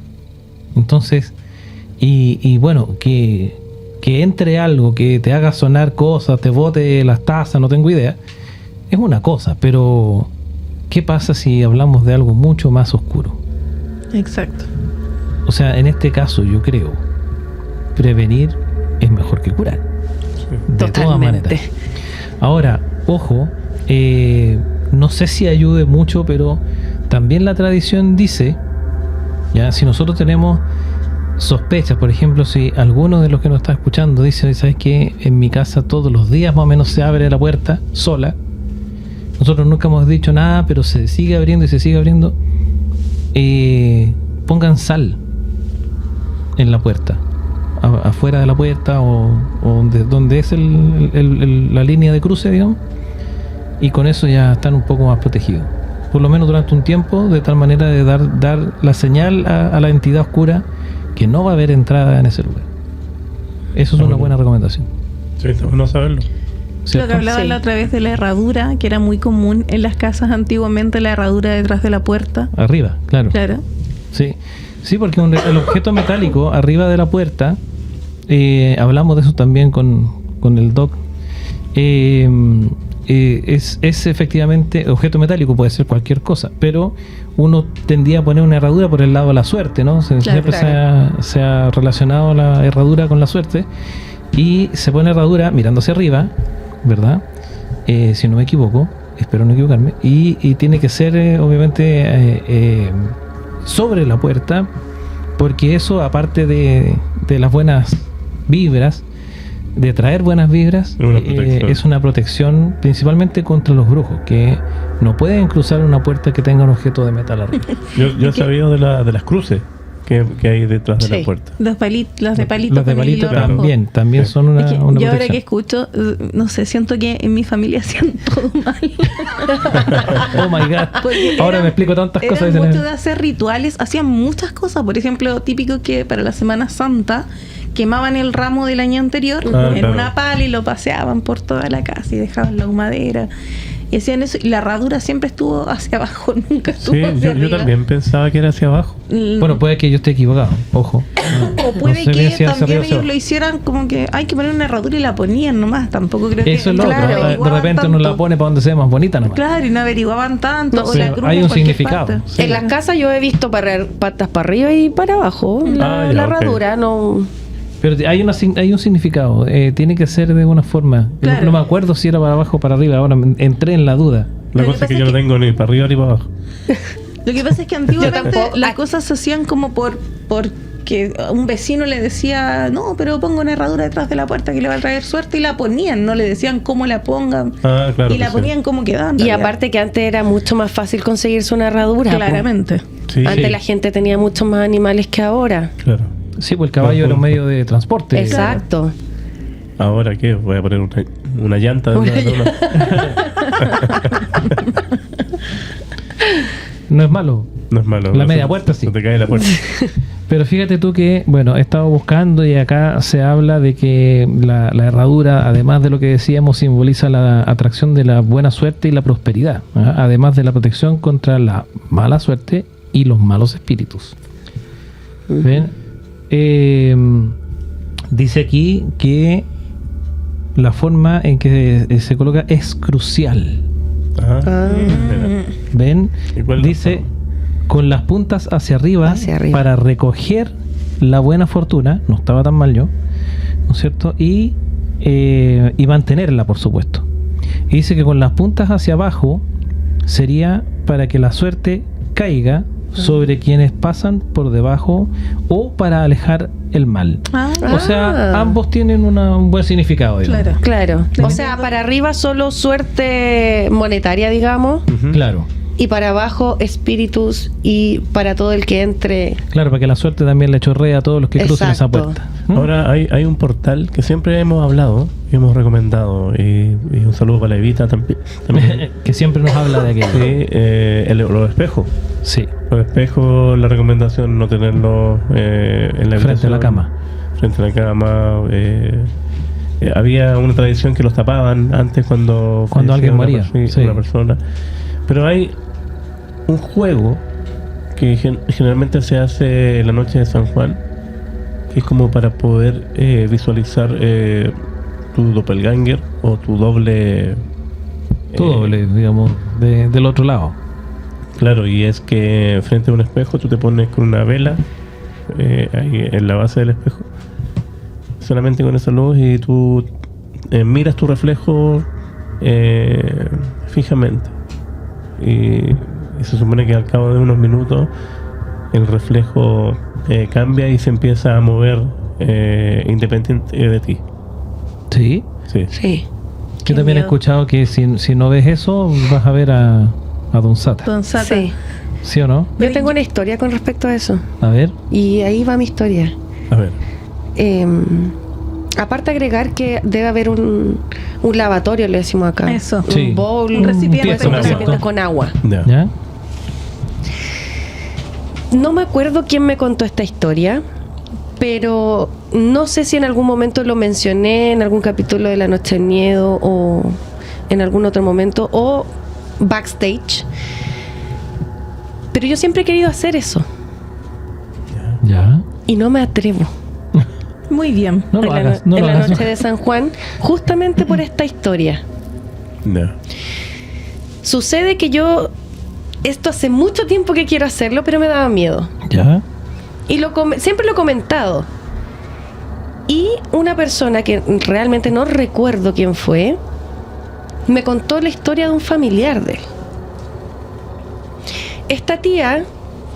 Entonces, y bueno, que entre algo, que te haga sonar cosas, te bote las tazas, no tengo idea, es una cosa, pero ¿qué pasa si hablamos de algo mucho más oscuro? Exacto. O sea, en este caso yo creo, prevenir es mejor que curar. De todas maneras. Ahora, ojo, no sé si ayude mucho, pero también la tradición dice, ya, si nosotros tenemos sospechas, por ejemplo, si alguno de los que nos está escuchando dice, ¿sabes qué? En mi casa todos los días más o menos se abre la puerta sola. Nosotros nunca hemos dicho nada, pero se sigue abriendo y se sigue abriendo. Pongan sal en la puerta, afuera de la puerta o donde es la línea de cruce, digamos, y con eso ya están un poco más protegidos, por lo menos durante un tiempo, de tal manera de dar la señal a la entidad oscura que no va a haber entrada en ese lugar. Eso es una buena recomendación. Sí, está bueno saberlo. ¿Cierto? Lo que hablaba la otra vez de la herradura, que era muy común en las casas antiguamente, la herradura detrás de la puerta. Arriba, claro. Claro. Sí, porque el objeto metálico arriba de la puerta, hablamos de eso también con el doc, es efectivamente objeto metálico, puede ser cualquier cosa, pero uno tendía a poner una herradura por el lado de la suerte, ¿no? Siempre se ha relacionado la herradura con la suerte, y se pone herradura mirando hacia arriba, ¿verdad? Si no me equivoco, espero no equivocarme, y tiene que ser obviamente sobre la puerta, porque eso, aparte de las buenas vibras, de traer buenas vibras, es una protección principalmente contra los brujos, que no pueden cruzar una puerta que tenga un objeto de metal arriba. Yo he sabido de las cruces que hay detrás de la puerta. Las de palito. Las de palito también son una yo protección. Ahora que escucho, no sé, siento que en mi familia hacían todo mal. Oh my God. Ahora me explico tantas cosas. Eran mucho de hacer rituales, hacían muchas cosas. Por ejemplo, típico que para la Semana Santa quemaban el ramo del año anterior en una pala y lo paseaban por toda la casa y dejaban la humadera. Y hacían eso, y la herradura siempre estuvo hacia abajo, nunca estuvo hacia arriba. Yo también pensaba que era hacia abajo. Bueno, puede que yo esté equivocado, ojo. O puede que también ellos lo hicieran como que hay que poner una herradura y la ponían nomás. Tampoco creo que... Eso es lo otro. De repente uno la pone para donde sea más bonita nomás. Claro, y no averiguaban tanto. No, o la cruz hay un significado. En las casas yo he visto patas para arriba y para abajo. La herradura, no... Pero hay un significado. Tiene que ser de una forma. Claro. No me acuerdo si era para abajo o para arriba. Ahora entré en la duda. La cosa es que yo no tengo ni para arriba ni para abajo. Lo que pasa es que antiguamente las cosas se hacían como por que un vecino le decía, no, pero ponga una herradura detrás de la puerta que le va a traer suerte, y la ponían, no le decían cómo la pongan, Claro, y la ponían como quedaba. en Y realidad. aparte que antes era mucho más fácil conseguirse una herradura. po. Claramente. Sí, Antes sí, la gente tenía muchos más animales que ahora. claro. Sí, pues el caballo era un medio de transporte. Exacto. ¿Ahora qué? Voy a poner una llanta de una. No es malo. No es malo. La no media se- puerta sí. No te cae la puerta. Pero fíjate tú que, bueno, he estado buscando y acá se habla de que la herradura, además de lo que decíamos, simboliza la atracción de la buena suerte y la prosperidad, ¿ah? Además de la protección contra la mala suerte y los malos espíritus. ¿Ven? Dice aquí que la forma en que se coloca es crucial. Ajá. Ah. ¿Ven? ¿Y cuál es la Dice forma? con las puntas hacia arriba, Hacia arriba. para recoger la buena fortuna, no estaba tan mal yo, ¿no es cierto? Y mantenerla, por supuesto. Y dice que con las puntas hacia abajo sería para que la suerte caiga sobre quienes pasan por debajo o para alejar el mal. O sea, ambos tienen un buen significado, digamos. Claro. Claro. O sea, Dependiendo- para arriba solo suerte monetaria, digamos, Ujú. Claro, y para abajo espíritus y para todo el que entre. claro, para que la suerte también le chorrea a todos los que crucen esa Exacto. puerta. ¿Mm? Ahora hay un portal que siempre hemos hablado y hemos recomendado. Y un saludo para la Evita también. Que siempre nos habla de aquello. Sí, los espejos. Sí. Los espejos, la recomendación no tenerlos en la Frente a la habitación, cama. Frente a la cama. Había una tradición que los tapaban antes cuando alguien fallecía moría, sí. una persona. Pero hay un juego que generalmente se hace en la noche de San Juan, que es como para poder visualizar tu doppelganger o tu doble. Tu doble, digamos, del otro lado. Claro, y es que frente a un espejo tú te pones con una vela ahí en la base del espejo, solamente con esa luz, y tú miras tu reflejo fijamente. Y se supone que al cabo de unos minutos el reflejo cambia y se empieza a mover independiente de ti. Sí. Sí. Sí. Yo Qué también he miedo. escuchado que si no ves eso, vas a ver a Don Sata. Don Sata. Sí. ¿Sí o no? Yo tengo una historia con respecto a eso. A ver. Y ahí va mi historia. A ver. Aparte agregar que debe haber un lavatorio, le decimos acá. Eso. Sí. Un bowl, Un recipiente puede ser un con agua. recipiente con agua. Ya. ¿Ya? No me acuerdo quién me contó esta historia, pero no sé si en algún momento lo mencioné en algún capítulo de La Noche del Miedo o en algún otro momento o backstage. Pero yo siempre he querido hacer eso ¿Ya? y no me atrevo. Muy bien. No lo en la, hagas. No en lo la hagas. noche de San Juan, justamente por esta historia. Ya. Sucede que yo, esto hace mucho tiempo que quiero hacerlo, pero me daba miedo. ¿Ya? Y siempre lo he comentado. Y una persona que realmente no recuerdo quién fue, me contó la historia de un familiar de él. Esta tía,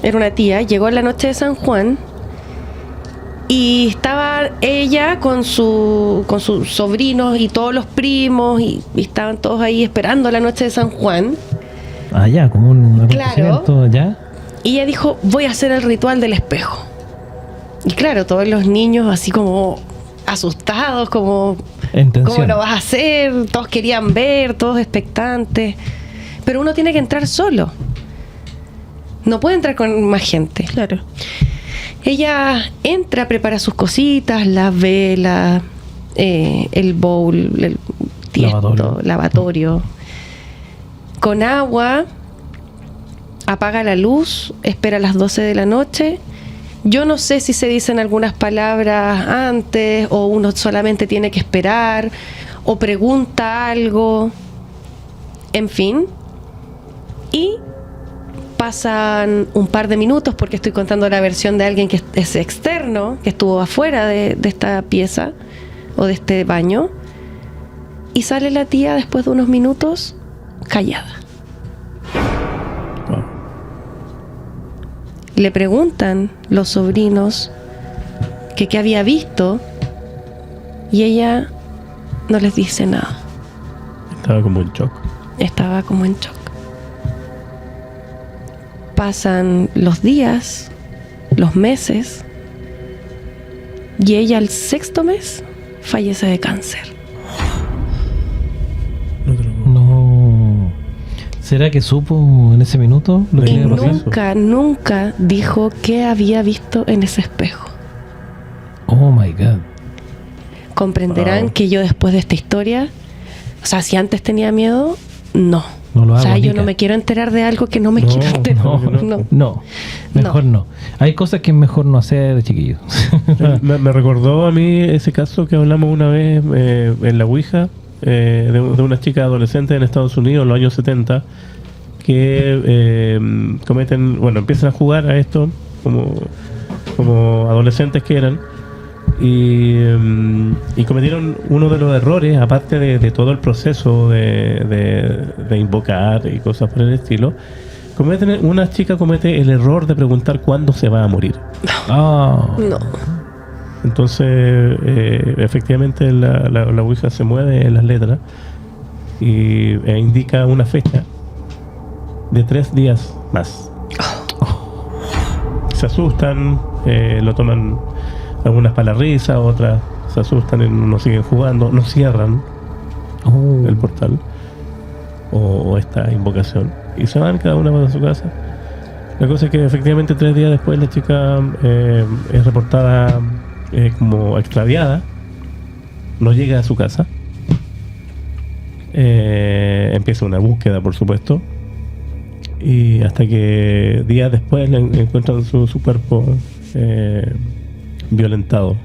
era una tía, llegó en la noche de San Juan y estaba ella con sus sobrinos y todos los primos y estaban todos ahí esperando la noche de San Juan. Ah, ya, como un Claro. acontecimiento, ¿ya? Y ella dijo, voy a hacer el ritual del espejo. Y claro, todos los niños así como asustados, como, En ¿cómo tensión. lo vas a hacer? Todos querían ver, todos expectantes. Pero uno tiene que entrar solo. No puede entrar con más gente. Claro. Ella entra, prepara sus cositas, las velas, el bowl, el tiesto, lavatorio. Con agua, apaga la luz, espera a las 12 de la noche. Yo no sé si se dicen algunas palabras antes o uno solamente tiene que esperar o pregunta algo. En fin. Y pasan un par de minutos porque estoy contando la versión de alguien que es externo, que estuvo afuera de esta pieza o de este baño. Y sale la tía después de unos minutos callada. Wow. Le preguntan los sobrinos, que qué había visto, y ella no les dice nada. Estaba como en shock. Estaba como en shock. Pasan los días, los meses, y ella al 6º mes fallece de cáncer. No. ¿Será que supo en ese minuto lo que Y había pasado? nunca dijo qué había visto en ese espejo. Oh my God. Comprenderán Wow. que yo después de esta historia, o sea, si antes tenía miedo, no. No lo O hago, sea, yo Nica. no me quiero enterar de algo que no me quiero enterar. No, mejor no. Hay cosas que es mejor no hacer, chiquillos. Me recordó a mí ese caso que hablamos una vez en la Ouija, de una chica adolescente en Estados Unidos en los años 70 que empiezan a jugar a esto como adolescentes que eran y cometieron uno de los errores, aparte de todo el proceso de invocar y cosas por el estilo. Una chica comete el error de preguntar cuándo se va a morir. Ah. No. Entonces, efectivamente, la Ouija se mueve en las letras e indica una fecha de 3 días más. Se asustan, lo toman algunas para la risa, otras se asustan y no siguen jugando, no cierran Oh. el portal o esta invocación y se van cada una para su casa. La cosa es que efectivamente 3 días después la chica es reportada como extraviada, no llega a su casa, empieza una búsqueda, por supuesto, y hasta que días después le encuentran su cuerpo violentado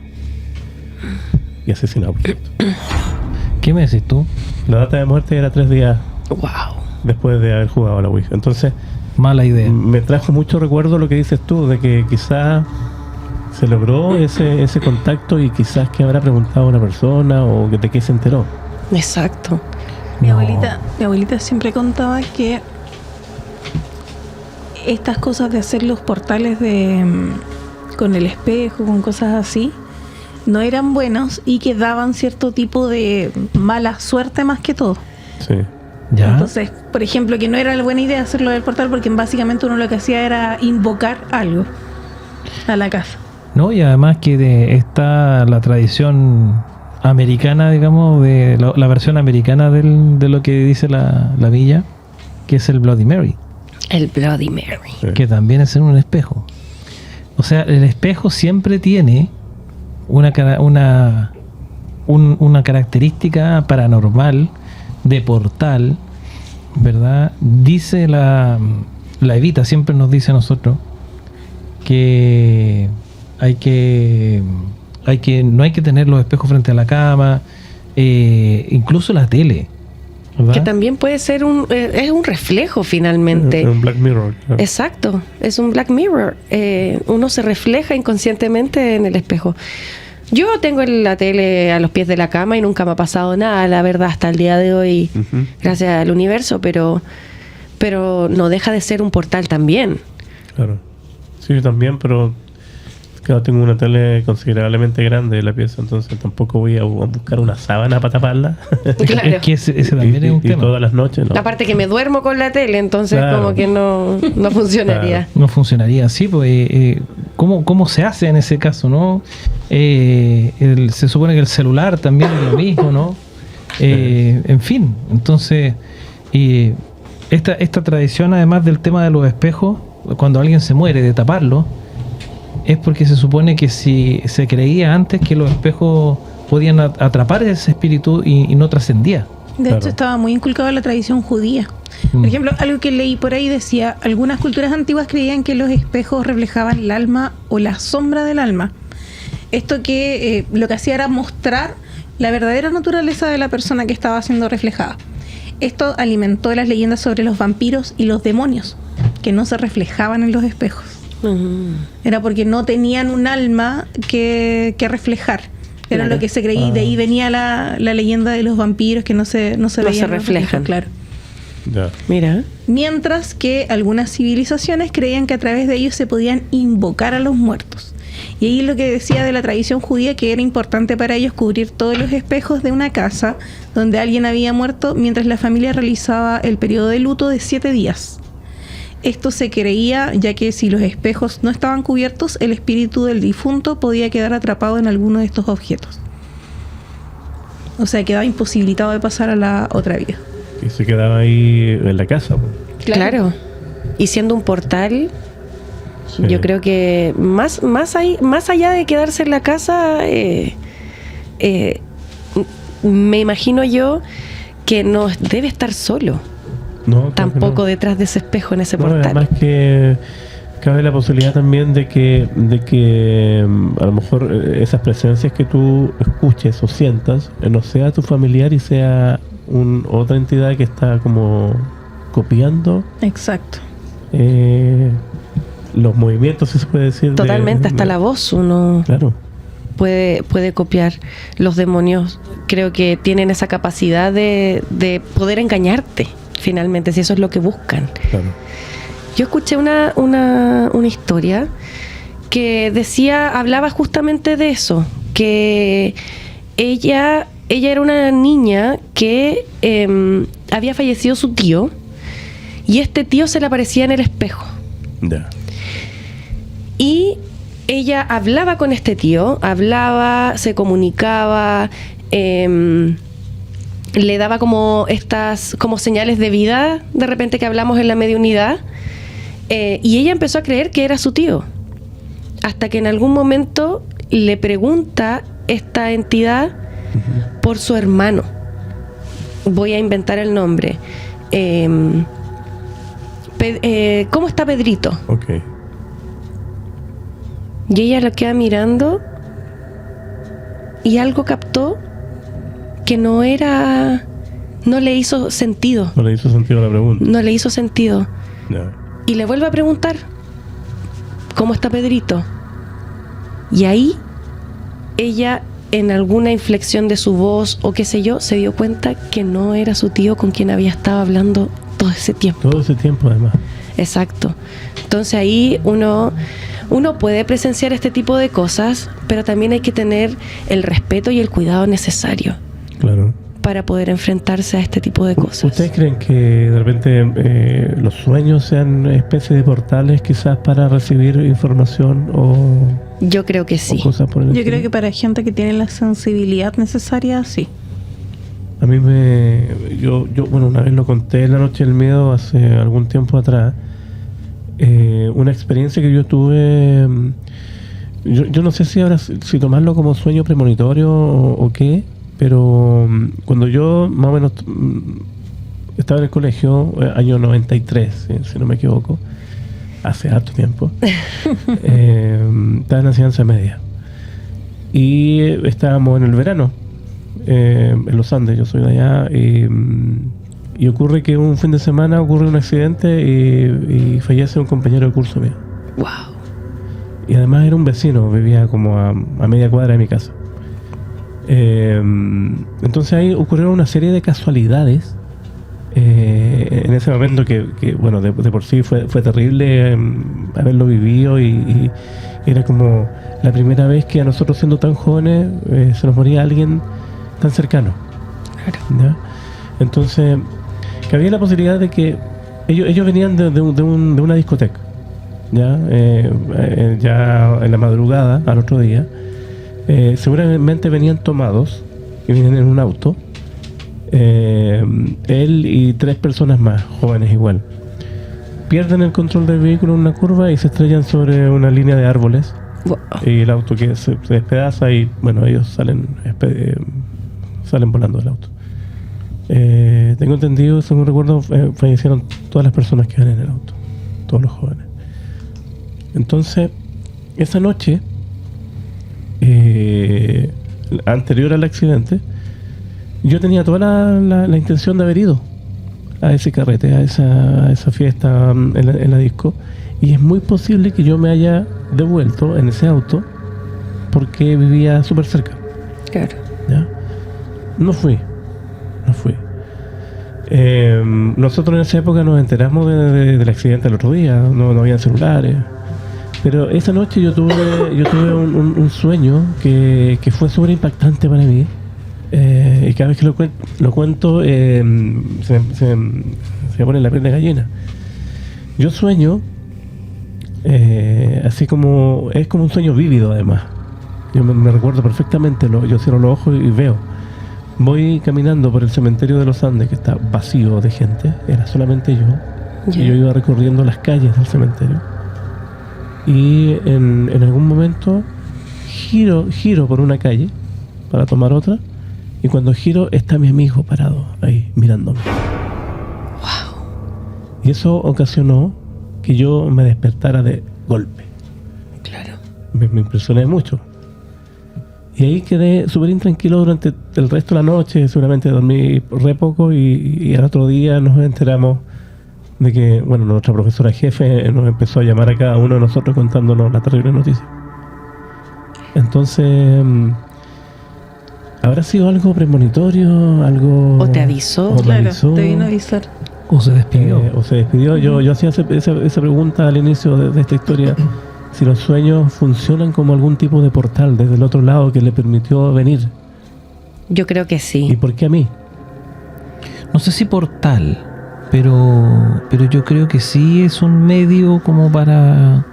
y asesinado. ¿Qué me decís tú? La data de muerte era 3 días Wow. después de haber jugado a la Ouija. Entonces Mala idea. me trajo mucho recuerdo lo que dices tú, de que quizás se logró ese contacto y quizás que habrá preguntado a una persona o de qué se enteró. Exacto. Mi No. abuelita siempre contaba que estas cosas de hacer los portales con el espejo, con cosas así, no eran buenos y que daban cierto tipo de mala suerte más que todo. Sí. ¿Ya? Entonces, por ejemplo, que no era la buena idea hacerlo del portal porque básicamente uno lo que hacía era invocar algo a la casa. No, y además que está la tradición americana, digamos, de la versión americana de lo que dice la villa, que es el Bloody Mary, El Bloody Mary. Sí. que también es en un espejo. O sea, el espejo siempre tiene una característica paranormal de portal, ¿verdad? Dice la Evita, siempre nos dice a nosotros que no hay que tener los espejos frente a la cama, incluso la tele, ¿verdad? Que también puede ser es un reflejo finalmente. Un Black Mirror. Claro. Exacto, es un Black Mirror. Uno se refleja inconscientemente en el espejo. Yo tengo la tele a los pies de la cama y nunca me ha pasado nada, la verdad, hasta el día de hoy, Ujú. gracias al universo, pero no deja de ser un portal también. Claro. Sí, yo también, pero claro, tengo una tele considerablemente grande en la pieza, entonces tampoco voy a buscar una sábana para taparla. Claro. Es que ese también es un y tema. todas las noches, ¿no? Aparte que me duermo con la tele, entonces Claro. como que no funcionaría. No funcionaría así, pues ¿cómo se hace en ese caso, no? Se supone que el celular también es lo mismo, ¿no? En fin, entonces esta tradición, además del tema de los espejos, cuando alguien se muere, de taparlo, es porque se supone que si se creía antes que los espejos podían atrapar ese espíritu y no trascendía. De Claro. hecho, estaba muy inculcado en la tradición judía. Por ejemplo, algo que leí por ahí decía, algunas culturas antiguas creían que los espejos reflejaban el alma o la sombra del alma. Esto que lo que hacía era mostrar la verdadera naturaleza de la persona que estaba siendo reflejada. Esto alimentó las leyendas sobre los vampiros y los demonios, que no se reflejaban en los espejos. Era porque no tenían un alma que reflejar. Era Claro. lo que se creía, y de ahí venía la leyenda de los vampiros que no se veían se en los reflejan. espejos, claro. Ya. Mira. Mientras que algunas civilizaciones creían que a través de ellos se podían invocar a los muertos. Y ahí lo que decía de la tradición judía, que era importante para ellos cubrir todos los espejos de una casa donde alguien había muerto mientras la familia realizaba el periodo de luto de 7 días. Esto se creía, ya que si los espejos no estaban cubiertos, el espíritu del difunto podía quedar atrapado en alguno de estos objetos. O sea, quedaba imposibilitado de pasar a la otra vida. Y se quedaba ahí en la casa. Claro. Y siendo un portal, sí. Yo creo que más allá de quedarse en la casa, me imagino yo que no debe estar solo. No, tampoco no. Detrás de ese espejo en ese portal. Además que cabe la posibilidad también de que a lo mejor esas presencias que tú escuches o sientas no sea tu familiar y sea otra entidad que está como copiando. Exacto. Los movimientos, si se puede decir. Totalmente, hasta la voz uno claro. puede copiar. Los demonios creo que tienen esa capacidad de poder engañarte, finalmente, si eso es lo que buscan. Claro. Yo escuché una historia que hablaba justamente de eso, que ella era una niña que había fallecido su tío, y este tío se le aparecía en el espejo. Yeah. Y ella hablaba con este tío, se comunicaba, le daba como señales de vida, de repente, que hablamos en la mediunidad, y ella empezó a creer que era su tío, hasta que en algún momento le pregunta esta entidad por su hermano. Voy a inventar el nombre. ¿Cómo está Pedrito? Okay. Y ella lo queda mirando y algo captó que no le hizo sentido. No le hizo sentido la pregunta. No le hizo sentido. No. Y le vuelve a preguntar, ¿cómo está Pedrito? Y ahí ella, en alguna inflexión de su voz o qué sé yo, se dio cuenta que no era su tío con quien había estado hablando todo ese tiempo. Todo ese tiempo, además. Exacto. Entonces ahí uno puede presenciar este tipo de cosas, pero también hay que tener el respeto y el cuidado necesario. Claro. Para poder enfrentarse a este tipo de cosas. ¿Ustedes creen que de repente los sueños sean especie de portales quizás para recibir información o...? Yo creo que sí. Cosas por el Yo creo que para gente que tiene la sensibilidad necesaria, sí. A mí yo bueno, una vez lo conté en La Noche del Miedo hace algún tiempo atrás. Una experiencia que yo tuve, yo no sé si tomarlo como sueño premonitorio o qué, pero cuando yo más o menos estaba en el colegio, año 93, si no me equivoco, hace harto tiempo, estaba en la enseñanza media y estábamos en el verano en los Andes, yo soy de allá, y ocurre que un fin de semana ocurre un accidente y fallece un compañero de curso mío. Wow. Y además era un vecino, vivía como a media cuadra de mi casa. Entonces ahí ocurrieron una serie de casualidades en ese momento que bueno, de por sí fue terrible haberlo vivido y era como la primera vez que a nosotros, siendo tan jóvenes, se nos moría alguien tan cercano. Claro. ¿Ya? Entonces que había la posibilidad de que ellos venían de una discoteca, ya en la madrugada al otro día, seguramente venían tomados y venían en un auto, él y 3 personas más, jóvenes igual, pierden el control del vehículo en una curva y se estrellan sobre una línea de árboles. Wow. Y el auto que se despedaza y bueno, ellos salen volando del auto. Tengo entendido, según recuerdo, fallecieron todas las personas que iban en el auto, todos los jóvenes. Entonces, esa noche anterior al accidente, yo tenía toda la intención de haber ido a ese carrete, a esa fiesta en la disco, y es muy posible que yo me haya devuelto en ese auto porque vivía súper cerca. Claro. ¿Ya? No fui. Nosotros en esa época nos enteramos del accidente el otro día, no había celulares. Pero esa noche yo tuve un sueño que fue súper impactante para mí. Y cada vez que lo cuento se me pone la piel de gallina. Yo sueño así como... Es como un sueño vívido además. Yo me recuerdo perfectamente, yo cierro los ojos y veo. Voy caminando por el cementerio de los Andes, que está vacío de gente. Era solamente yo. Y yo iba recorriendo las calles del cementerio. Y en algún momento giro por una calle para tomar otra. Y cuando giro está mi amigo parado ahí mirándome. Wow. Y eso ocasionó que yo me despertara de golpe. Claro. Me impresioné mucho. Y ahí quedé súper intranquilo durante el resto de la noche. Seguramente dormí re poco y al otro día nos enteramos de que, bueno, nuestra profesora jefe nos empezó a llamar a cada uno de nosotros contándonos la terrible noticia. Entonces, ¿habrá sido algo premonitorio? Algo... ¿O te avisó? Claro, te vino a avisar. ¿O se despidió? Yo hacía esa pregunta al inicio de esta historia. Si los sueños funcionan como algún tipo de portal desde el otro lado que le permitió venir. Yo creo que sí. ¿Y por qué a mí? No sé si portal, pero yo creo que sí es un medio como para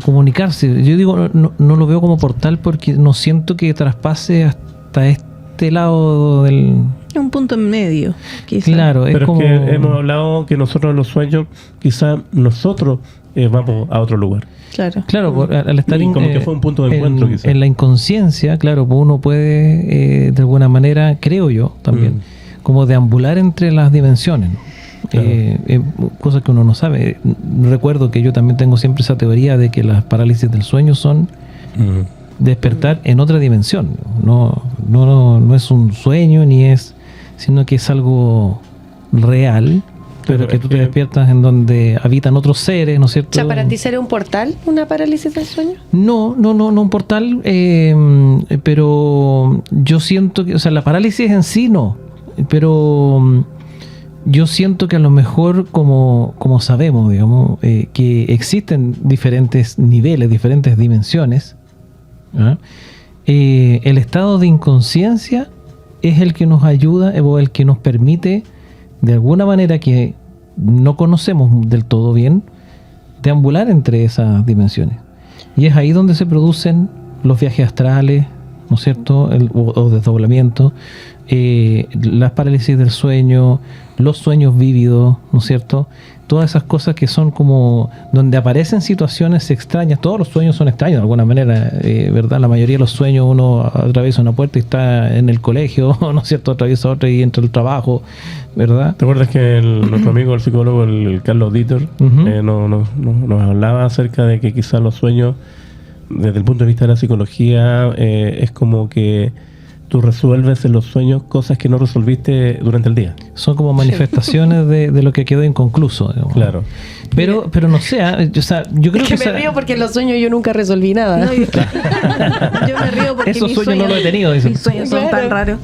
comunicarse. Yo digo, no lo veo como portal porque no siento que traspase hasta este lado del... Un punto en medio, quizá. Claro, pero es como... que hemos hablado que nosotros en los sueños, quizá nosotros vamos a otro lugar. Claro, al estar como que fue un punto de encuentro, quizá. En la inconsciencia, claro, pues uno puede, de alguna manera, creo yo también, como deambular entre las dimensiones, ¿no? Claro. Cosas que uno no sabe. Recuerdo que yo también tengo siempre esa teoría de que las parálisis del sueño son despertar en otra dimensión. No es un sueño sino que es algo real, pero que tú te despiertas en donde habitan otros seres, ¿no es cierto? O sea, ¿para ti sería un portal una parálisis del sueño? No un portal, pero yo siento que, o sea, la parálisis en sí no, pero yo siento que a lo mejor como sabemos, digamos, que existen diferentes niveles, diferentes dimensiones, ¿ah? El estado de inconsciencia es el que nos ayuda o el que nos permite, de alguna manera que no conocemos del todo bien, deambular entre esas dimensiones. Y es ahí donde se producen los viajes astrales, ¿no es cierto? O desdoblamientos, las parálisis del sueño, los sueños vívidos, ¿no es cierto? Todas esas cosas que son como donde aparecen situaciones extrañas. Todos los sueños son extraños de alguna manera, ¿verdad? La mayoría de los sueños uno atraviesa una puerta y está en el colegio, ¿no es cierto? Atraviesa otra y entra al trabajo, ¿verdad? ¿Te acuerdas que nuestro amigo, el psicólogo, el Carlos Dieter, nos hablaba acerca de que quizás los sueños, desde el punto de vista de la psicología, es como que tú resuelves en los sueños cosas que no resolviste durante el día? Son como manifestaciones de lo que quedó inconcluso, digamos. Claro. Pero no sé, o sea, yo creo que me río porque en los sueños yo nunca resolví nada. Yo me río porque esos sueños no lo he tenido, dicen. Mis sueños son tan raros.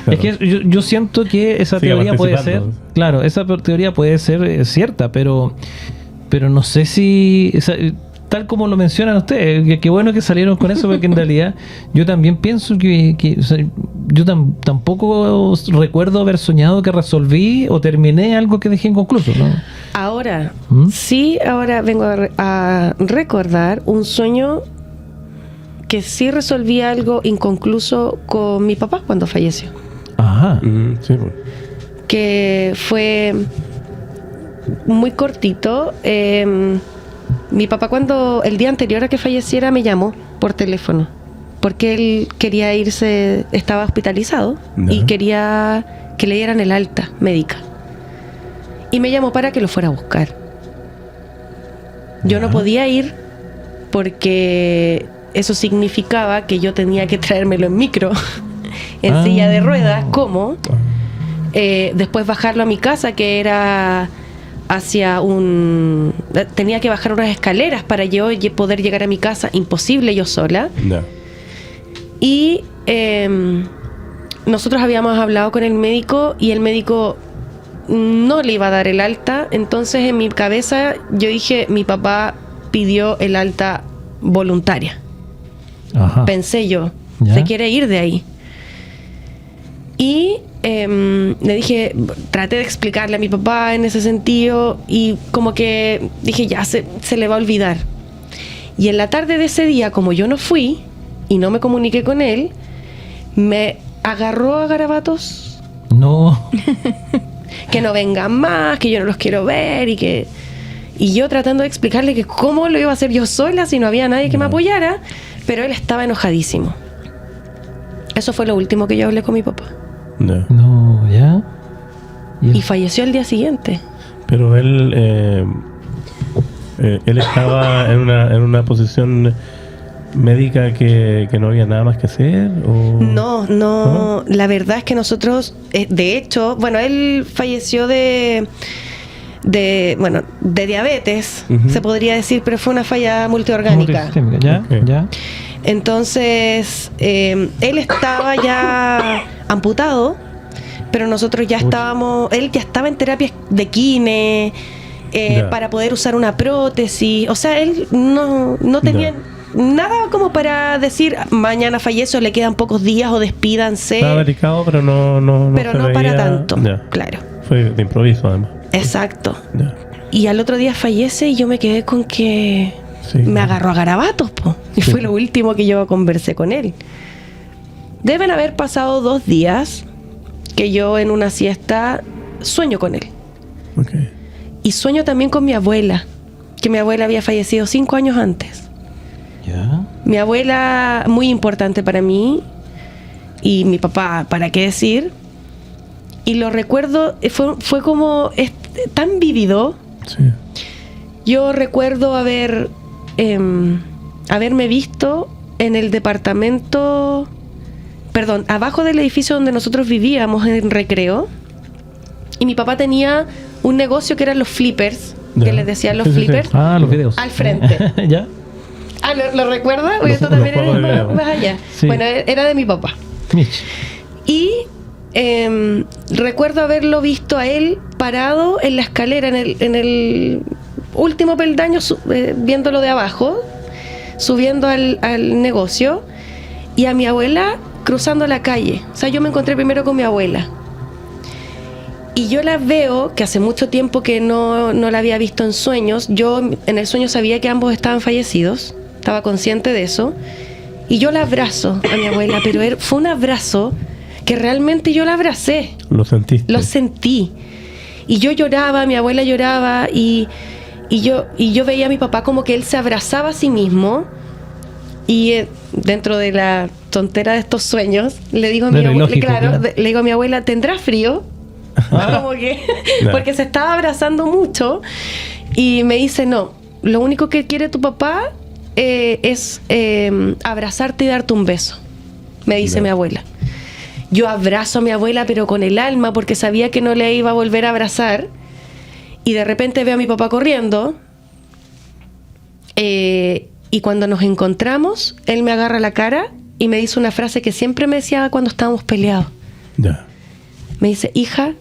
Claro. Es que yo siento que esa teoría puede ser, claro, esa teoría puede ser cierta, pero no sé si, o sea, tal como lo mencionan ustedes, qué bueno que salieron con eso, porque en realidad yo también pienso que o sea, yo tampoco recuerdo haber soñado que resolví o terminé algo que dejé inconcluso, ¿no? Ahora, ahora vengo a recordar un sueño que sí resolví algo inconcluso con mi papá cuando falleció. Ajá. Sí. Que fue muy cortito. Mi papá, cuando el día anterior a que falleciera, me llamó por teléfono porque él quería irse, estaba hospitalizado y quería que le dieran el alta médica, y me llamó para que lo fuera a buscar. Yo no podía ir porque eso significaba que yo tenía que traérmelo en micro en silla de ruedas, después bajarlo a mi casa, que era tenía que bajar unas escaleras para yo poder llegar a mi casa, imposible yo sola. Y nosotros habíamos hablado con el médico y el médico no le iba a dar el alta. Entonces en mi cabeza yo dije, mi papá pidió el alta voluntaria. Ajá. Pensé yo, ¿Ya? se quiere ir de ahí. Y le dije, traté de explicarle a mi papá en ese sentido y como que dije, ya se le va a olvidar. Y en la tarde de ese día, como yo no fui y no me comuniqué con él, me agarró a garabatos. No. Que no vengan más, que yo no los quiero ver y yo tratando de explicarle que cómo lo iba a hacer yo sola si no había nadie que me apoyara, pero él estaba enojadísimo. Eso fue lo último que yo hablé con mi papá. No. No, ¿ya? Y falleció al día siguiente. Pero él estaba en una posición médica que no había nada más que hacer, ¿o? No, la verdad es que nosotros, de hecho, bueno, él falleció de diabetes, Ujú. se podría decir, pero fue una falla multiorgánica. Multisistémica, ¿ya? Ok. ¿Ya? Entonces, él estaba ya amputado, pero nosotros ya estábamos, él ya estaba en terapias de kine, Ya. para poder usar una prótesis. O sea, él no tenía nada como para decir, mañana fallece o le quedan pocos días o despídanse. Estaba delicado, pero no Pero se no para veía- tanto, Ya. claro. Fue de improviso, además. Exacto. Ya. Y al otro día fallece y yo me quedé con que Sí. me agarró a garabatos, po. Y Sí. fue lo último que yo conversé con él. Deben haber pasado 2 días que yo en una siesta sueño con él. Ok. Y sueño también con mi abuela, que mi abuela había fallecido 5 años antes. ¿Ya? Mi abuela, muy importante para mí, y mi papá, ¿para qué decir? Y lo recuerdo, fue como tan vívido. Sí. Yo recuerdo haberme visto en el departamento, abajo del edificio donde nosotros vivíamos en Recreo, y mi papá tenía un negocio que eran los flippers, que Ya. les decían los Sí, sí, sí. flippers, Ah, los videos. al frente. ¿Ya? Ah, ¿lo recuerdas? Oye, Los tú también juegos eres de video. más allá. Sí. Bueno, era de mi papá. Mitch. Y recuerdo haberlo visto a él parado en la escalera, en el último peldaño, viéndolo de abajo, subiendo al negocio, y a mi abuela cruzando la calle. O sea, yo me encontré primero con mi abuela. Y yo la veo, que hace mucho tiempo que no la había visto en sueños. Yo en el sueño sabía que ambos estaban fallecidos, estaba consciente de eso. Y yo la abrazo a mi abuela, pero fue un abrazo que realmente yo la abracé, Lo sentiste. lo sentí. Y yo lloraba, mi abuela lloraba, y yo veía a mi papá como que él se abrazaba a sí mismo. Y dentro de la tontera de estos sueños, le digo a mi Claro, abuela, ilógico, claro. le digo a mi abuela, ¿tendrás frío? Como que, Ya. porque se estaba abrazando mucho. Y me dice, no, lo único que quiere tu papá es abrazarte y darte un beso, me dice Ya. mi abuela. Yo abrazo a mi abuela, pero con el alma, porque sabía que no le iba a volver a abrazar. Y de repente veo a mi papá corriendo. Y cuando nos encontramos, él me agarra la cara y me dice una frase que siempre me decía cuando estábamos peleados. Ya. Me dice, hija,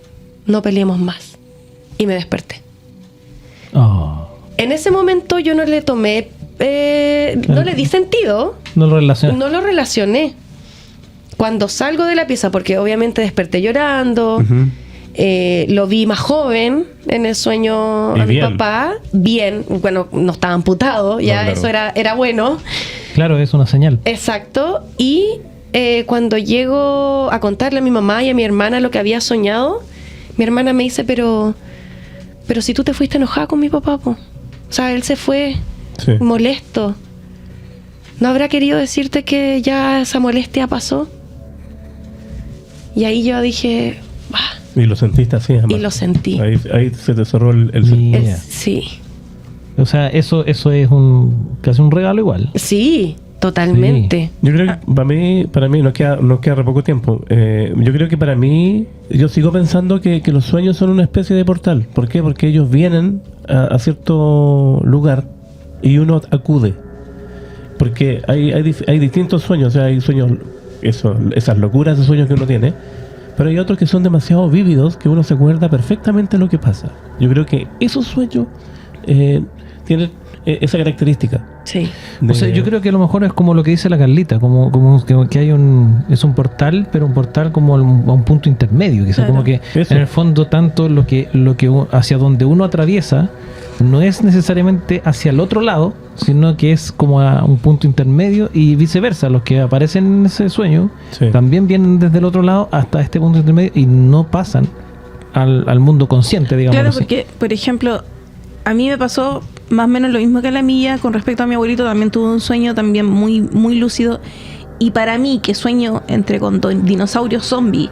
no peleemos más. Y me desperté. Oh. En ese momento yo no le tomé, no le di sentido, No lo relacioné. no lo relacioné. Cuando salgo de la pieza, porque obviamente desperté llorando, Ujú. lo vi más joven en el sueño Y a mi bien. papá, bien, bueno, no estaba amputado, ya claro. eso era bueno. Claro, es una señal. Exacto. Y cuando llego a contarle a mi mamá y a mi hermana lo que había soñado, mi hermana me dice, pero si tú te fuiste enojada con mi papá, po. O sea, él se fue Sí. molesto. ¿No habrá querido decirte que ya esa molestia pasó? Y ahí yo dije, "Bah", Y lo sentiste así, además. y lo sentí. Ahí se te cerró el Mira. círculo. Sí, O sea, eso es casi un regalo igual. sí, totalmente. Yo creo que para mí nos queda re poco tiempo. Yo creo que para mí, yo sigo pensando que los sueños son una especie de portal. ¿Por qué? Porque ellos vienen a cierto lugar y uno acude. Porque hay distintos sueños. O sea, hay sueños, esas locuras de sueños que uno tiene. Pero hay otros que son demasiado vívidos que uno se acuerda perfectamente de lo que pasa. Yo creo que esos sueños tienen esa característica. Sí. O sea, yo creo que a lo mejor es como lo que dice la Carlita, como que hay es un portal, pero un portal como a un punto intermedio, quizás Claro. como que Eso. en el fondo tanto lo que hacia donde uno atraviesa no es necesariamente hacia el otro lado, sino que es como a un punto intermedio y viceversa. Los que aparecen en ese sueño Sí. también vienen desde el otro lado hasta este punto intermedio y no pasan al mundo consciente, digamos. Claro, así. porque, por ejemplo, a mí me pasó más o menos lo mismo que a la mía con respecto a mi abuelito. También tuve un sueño también muy, muy lúcido. Y para mí, que sueño con dinosaurios zombies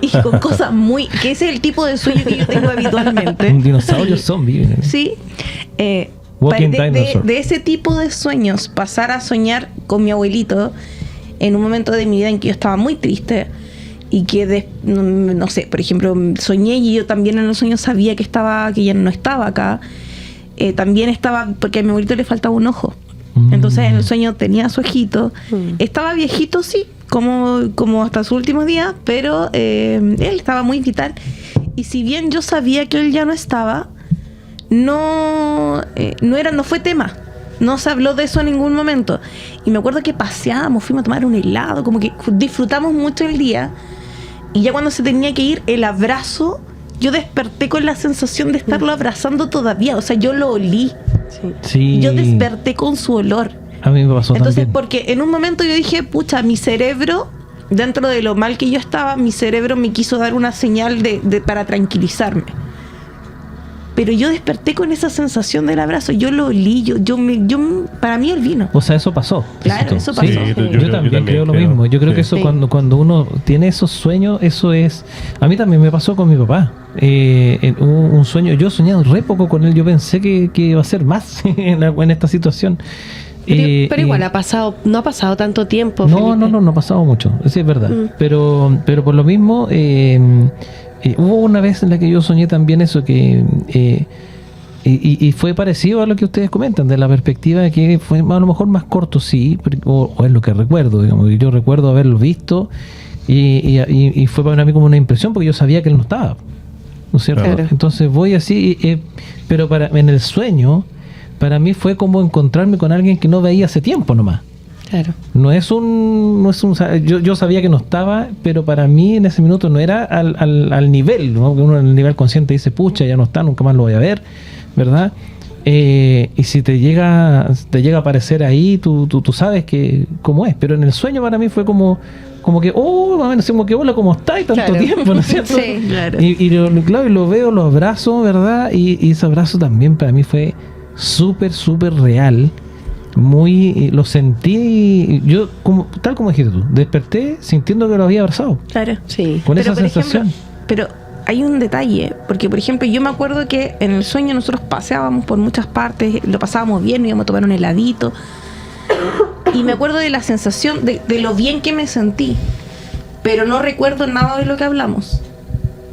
y con cosas muy... que ese es el tipo de sueño que yo tengo habitualmente. Un dinosaurio zombie. Sí. Walking de dinosaur. ese tipo de sueños, pasar a soñar con mi abuelito en un momento de mi vida en que yo estaba muy triste y que, no sé, por ejemplo, soñé y yo también en el sueño sabía que ya no estaba acá. También estaba, porque a mi abuelito le faltaba un ojo. Entonces en el sueño tenía su ojito. Estaba viejito, sí, como hasta sus últimos días, pero él estaba muy vital. Y si bien yo sabía que él ya no estaba, no fue tema. No se habló de eso en ningún momento. Y me acuerdo que paseábamos, fuimos a tomar un helado, como que disfrutamos mucho el día. Y ya cuando se tenía que ir, el abrazo, yo desperté con la sensación de estarlo abrazando todavía. O sea, yo lo olí. Sí. Yo desperté con su olor. A mí me pasó Entonces, también. porque en un momento yo dije, pucha, mi cerebro, dentro de lo mal que yo estaba, mi cerebro me quiso dar una señal para tranquilizarme. Pero yo desperté con esa sensación del abrazo. Yo lo olí, para mí él vino. O sea, eso pasó. Claro, eso pasó. Sí, Sí, yo también creo lo mismo. Yo creo que eso Sí. cuando uno tiene esos sueños, eso es... A mí también me pasó con mi papá. Hubo un sueño, yo he soñado re poco con él. Yo pensé que iba a ser más en esta situación. Pero igual no ha pasado tanto tiempo. No Felipe. ha pasado mucho. Sí, es verdad. Pero por lo mismo... hubo una vez en la que yo soñé también eso que y fue parecido a lo que ustedes comentan, de la perspectiva de que fue a lo mejor más corto, sí, o es lo que recuerdo, digamos. Yo recuerdo haberlo visto y fue para mí como una impresión porque yo sabía que él no estaba, ¿no es cierto? Claro. Entonces voy así, pero en el sueño para mí fue como encontrarme con alguien que no veía hace tiempo nomás. Claro. Yo sabía que no estaba, pero para mí en ese minuto no era al nivel, ¿no? Que uno en el nivel consciente dice, pucha, ya no está, nunca más lo voy a ver, ¿verdad? Y si te llega a aparecer ahí, tú sabes que cómo es, pero en el sueño para mí fue como que, más o menos, como que hola, ¿cómo está? Y tanto Claro. tiempo, ¿no es cierto? Sí, claro. Y lo veo, lo abrazo, ¿verdad? Y ese abrazo también para mí fue súper, súper real. Lo sentí, yo tal como dijiste tú, desperté sintiendo que lo había abrazado, Claro. Sí. con esa Pero, por sensación. ejemplo, pero hay un detalle, porque por ejemplo yo me acuerdo que en el sueño nosotros paseábamos por muchas partes, lo pasábamos bien, íbamos a tomar un heladito, y me acuerdo de la sensación de lo bien que me sentí, pero no recuerdo nada de lo que hablamos.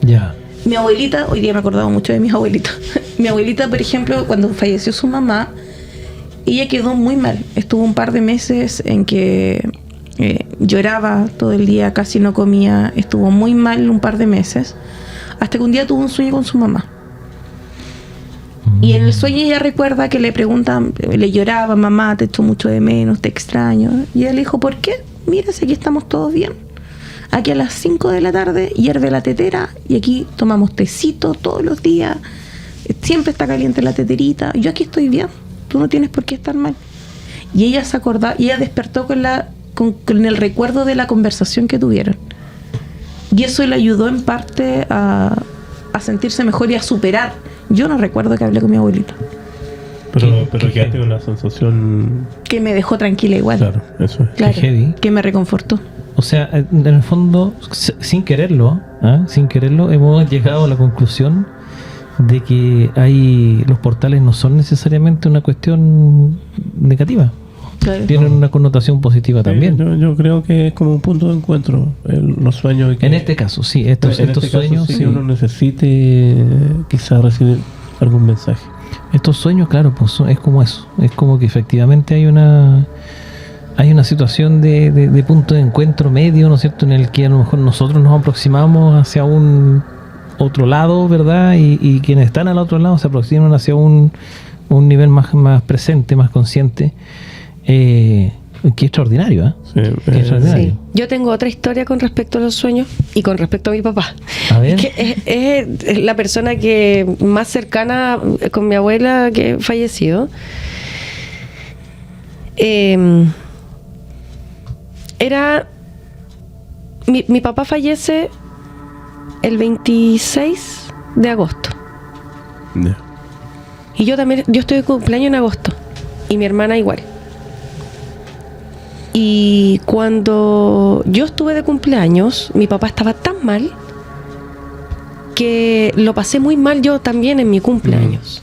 Ya. Mi abuelita, hoy día me he acordado mucho de mis abuelitas. Mi abuelita, por ejemplo, cuando falleció su mamá, ella quedó muy mal. Estuvo un par de meses en que lloraba todo el día, casi no comía. Estuvo muy mal un par de meses. Hasta que un día tuvo un sueño con su mamá. Y en el sueño ella recuerda que le preguntan, le lloraba, mamá, te echo mucho de menos, te extraño. Y ella le dijo, ¿por qué? Mira, si aquí estamos todos bien. Aquí a las 5 de la tarde hierve la tetera y aquí tomamos tecito todos los días. Siempre está caliente la teterita. Yo aquí estoy bien. Tú no tienes por qué estar mal. Y ella se acordó, y ella despertó con el recuerdo de la conversación que tuvieron. Y eso le ayudó en parte a sentirse mejor y a superar. Yo no recuerdo que hablé con mi abuelito. Pero quedaste con una sensación. Que me dejó tranquila igual. Claro, eso es. Claro, heavy. que me reconfortó. O sea, en el fondo, sin quererlo, hemos llegado a la conclusión de que los portales no son necesariamente una cuestión negativa. Claro. Tienen una connotación positiva también. Yo creo que es como un punto de encuentro, los sueños. Y que, En este caso, sí, estos en este sueños, caso, sí. uno necesite quizás recibir algún mensaje. Estos sueños, claro, pues es como eso. Es como que efectivamente hay una situación de punto de encuentro medio, ¿no es cierto?, en el que a lo mejor nosotros nos aproximamos hacia un otro lado, ¿verdad? Y quienes están al otro lado se aproximan hacia un un nivel más presente, más consciente. Qué extraordinario, ¿eh? Sí, Qué extraordinario. Sí. Yo tengo otra historia con respecto a los sueños y con respecto a mi papá. A ver. Es la persona que más cercana con mi abuela que falleció. Mi papá fallece el 26 de agosto. Ya. Y yo estoy de cumpleaños en agosto. Y mi hermana igual. Y cuando yo estuve de cumpleaños, mi papá estaba tan mal que lo pasé muy mal yo también en mi cumpleaños.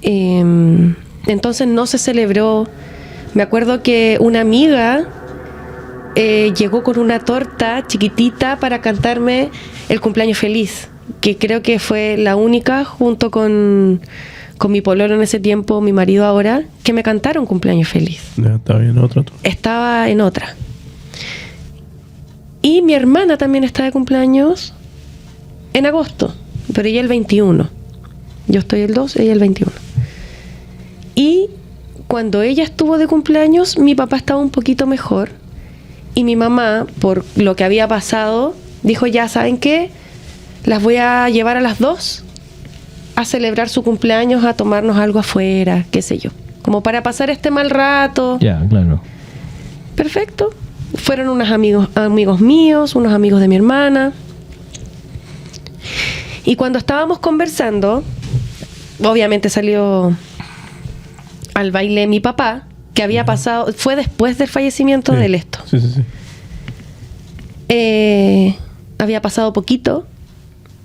Entonces no se celebró. Me acuerdo que una amiga llegó con una torta chiquitita para cantarme el cumpleaños feliz, que creo que fue la única, junto con mi pololo en ese tiempo, mi marido ahora, que me cantaron cumpleaños feliz. Ya, estaba en otra. Estaba en otra. Y mi hermana también está de cumpleaños en agosto, pero ella el 21. Yo estoy el 2, ella el 21. Y cuando ella estuvo de cumpleaños, mi papá estaba un poquito mejor. Y mi mamá, por lo que había pasado, dijo, ya, ¿saben qué? Las voy a llevar a las 2 a celebrar su cumpleaños, a tomarnos algo afuera, qué sé yo. Como para pasar este mal rato. Ya, claro. Perfecto. Fueron unos amigos míos, unos amigos de mi hermana. Y cuando estábamos conversando, obviamente salió al baile mi papá, que había pasado, fue después del fallecimiento de él esto. Sí. Había pasado poquito.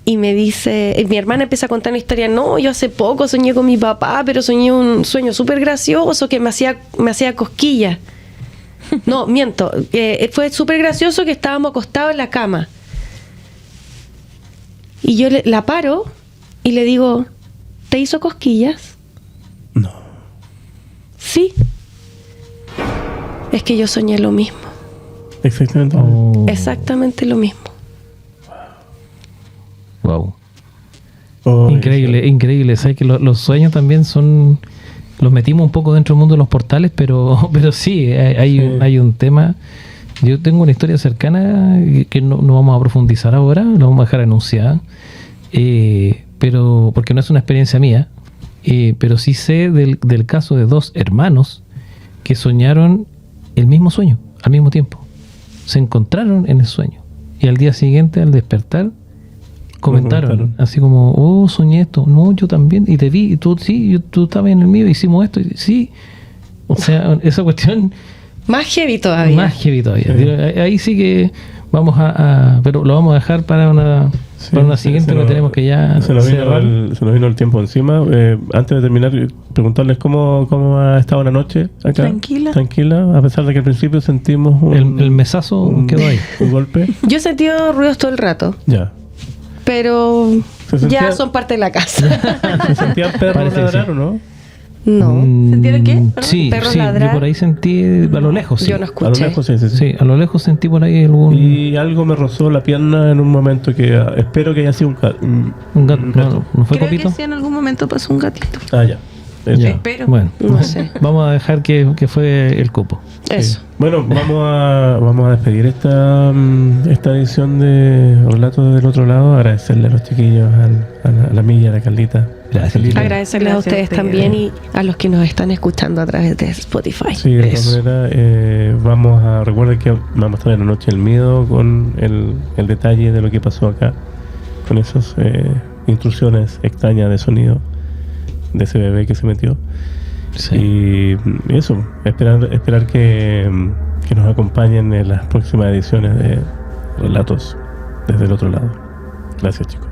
Y me dice, mi hermana empieza a contar una historia. No, yo hace poco soñé con mi papá, pero soñé un sueño súper gracioso que me hacía cosquillas. No, miento. Fue súper gracioso que estábamos acostados en la cama. Y yo la paro y le digo, ¿te hizo cosquillas? No. Sí. Es que yo soñé lo mismo. Exactamente. Exactamente lo mismo. Wow. Oh, Increíble. Sabes que los sueños también son... Los metimos un poco dentro del mundo de los portales, pero sí, hay un tema. Yo tengo una historia cercana que no vamos a profundizar ahora, la vamos a dejar anunciada, pero porque no es una experiencia mía, pero sí sé del caso de 2 hermanos que soñaron el mismo sueño al mismo tiempo. Se encontraron en el sueño y al día siguiente, al despertar, comentaron así como, oh, soñé esto, no, yo también, y te vi, y tú sí, tú estabas en el mío, hicimos esto, y sí, o sea, esa cuestión más heavy todavía. Ahí sí que vamos pero lo vamos a dejar para una siguiente, porque tenemos que ya se nos vino el tiempo encima. Antes de terminar, preguntarles cómo ha estado la noche acá. Tranquila, a pesar de que al principio sentimos el mesazo quedó ahí, un golpe. Yo he sentido ruidos todo el rato. Ya. Pero ya son parte de la casa. ¿Se sentían perros ladrar o no? No. ¿Sentieron qué? Sí, ¿Perros yo ladrar? por ahí sentí a lo lejos. Sí. Yo no escuché. A lo lejos, sí. Sí, a lo lejos sentí por ahí algún... Y algo me rozó la pierna en un momento que espero que haya sido un gato. ¿No fue Creo Copito? que sí, en algún momento pasó un gatito. Ah, ya. Ya. Espero. Bueno, No sé. vamos a dejar que fue el cupo. Eso. Bueno, vamos a despedir esta edición de Relatos del Otro Lado. Agradecerle a los chiquillos, a la Milla, a la Carlita. Gracias. Agradecerles a ustedes también y a los que nos están escuchando a través de Spotify. Sí, de todas maneras, recuerden que vamos a estar en la noche del miedo con el detalle de lo que pasó acá, con esas intrusiones extrañas de sonido de ese bebé que se metió. Sí. Y eso, esperar que nos acompañen en las próximas ediciones de Relatos desde el Otro Lado. Gracias, chicos.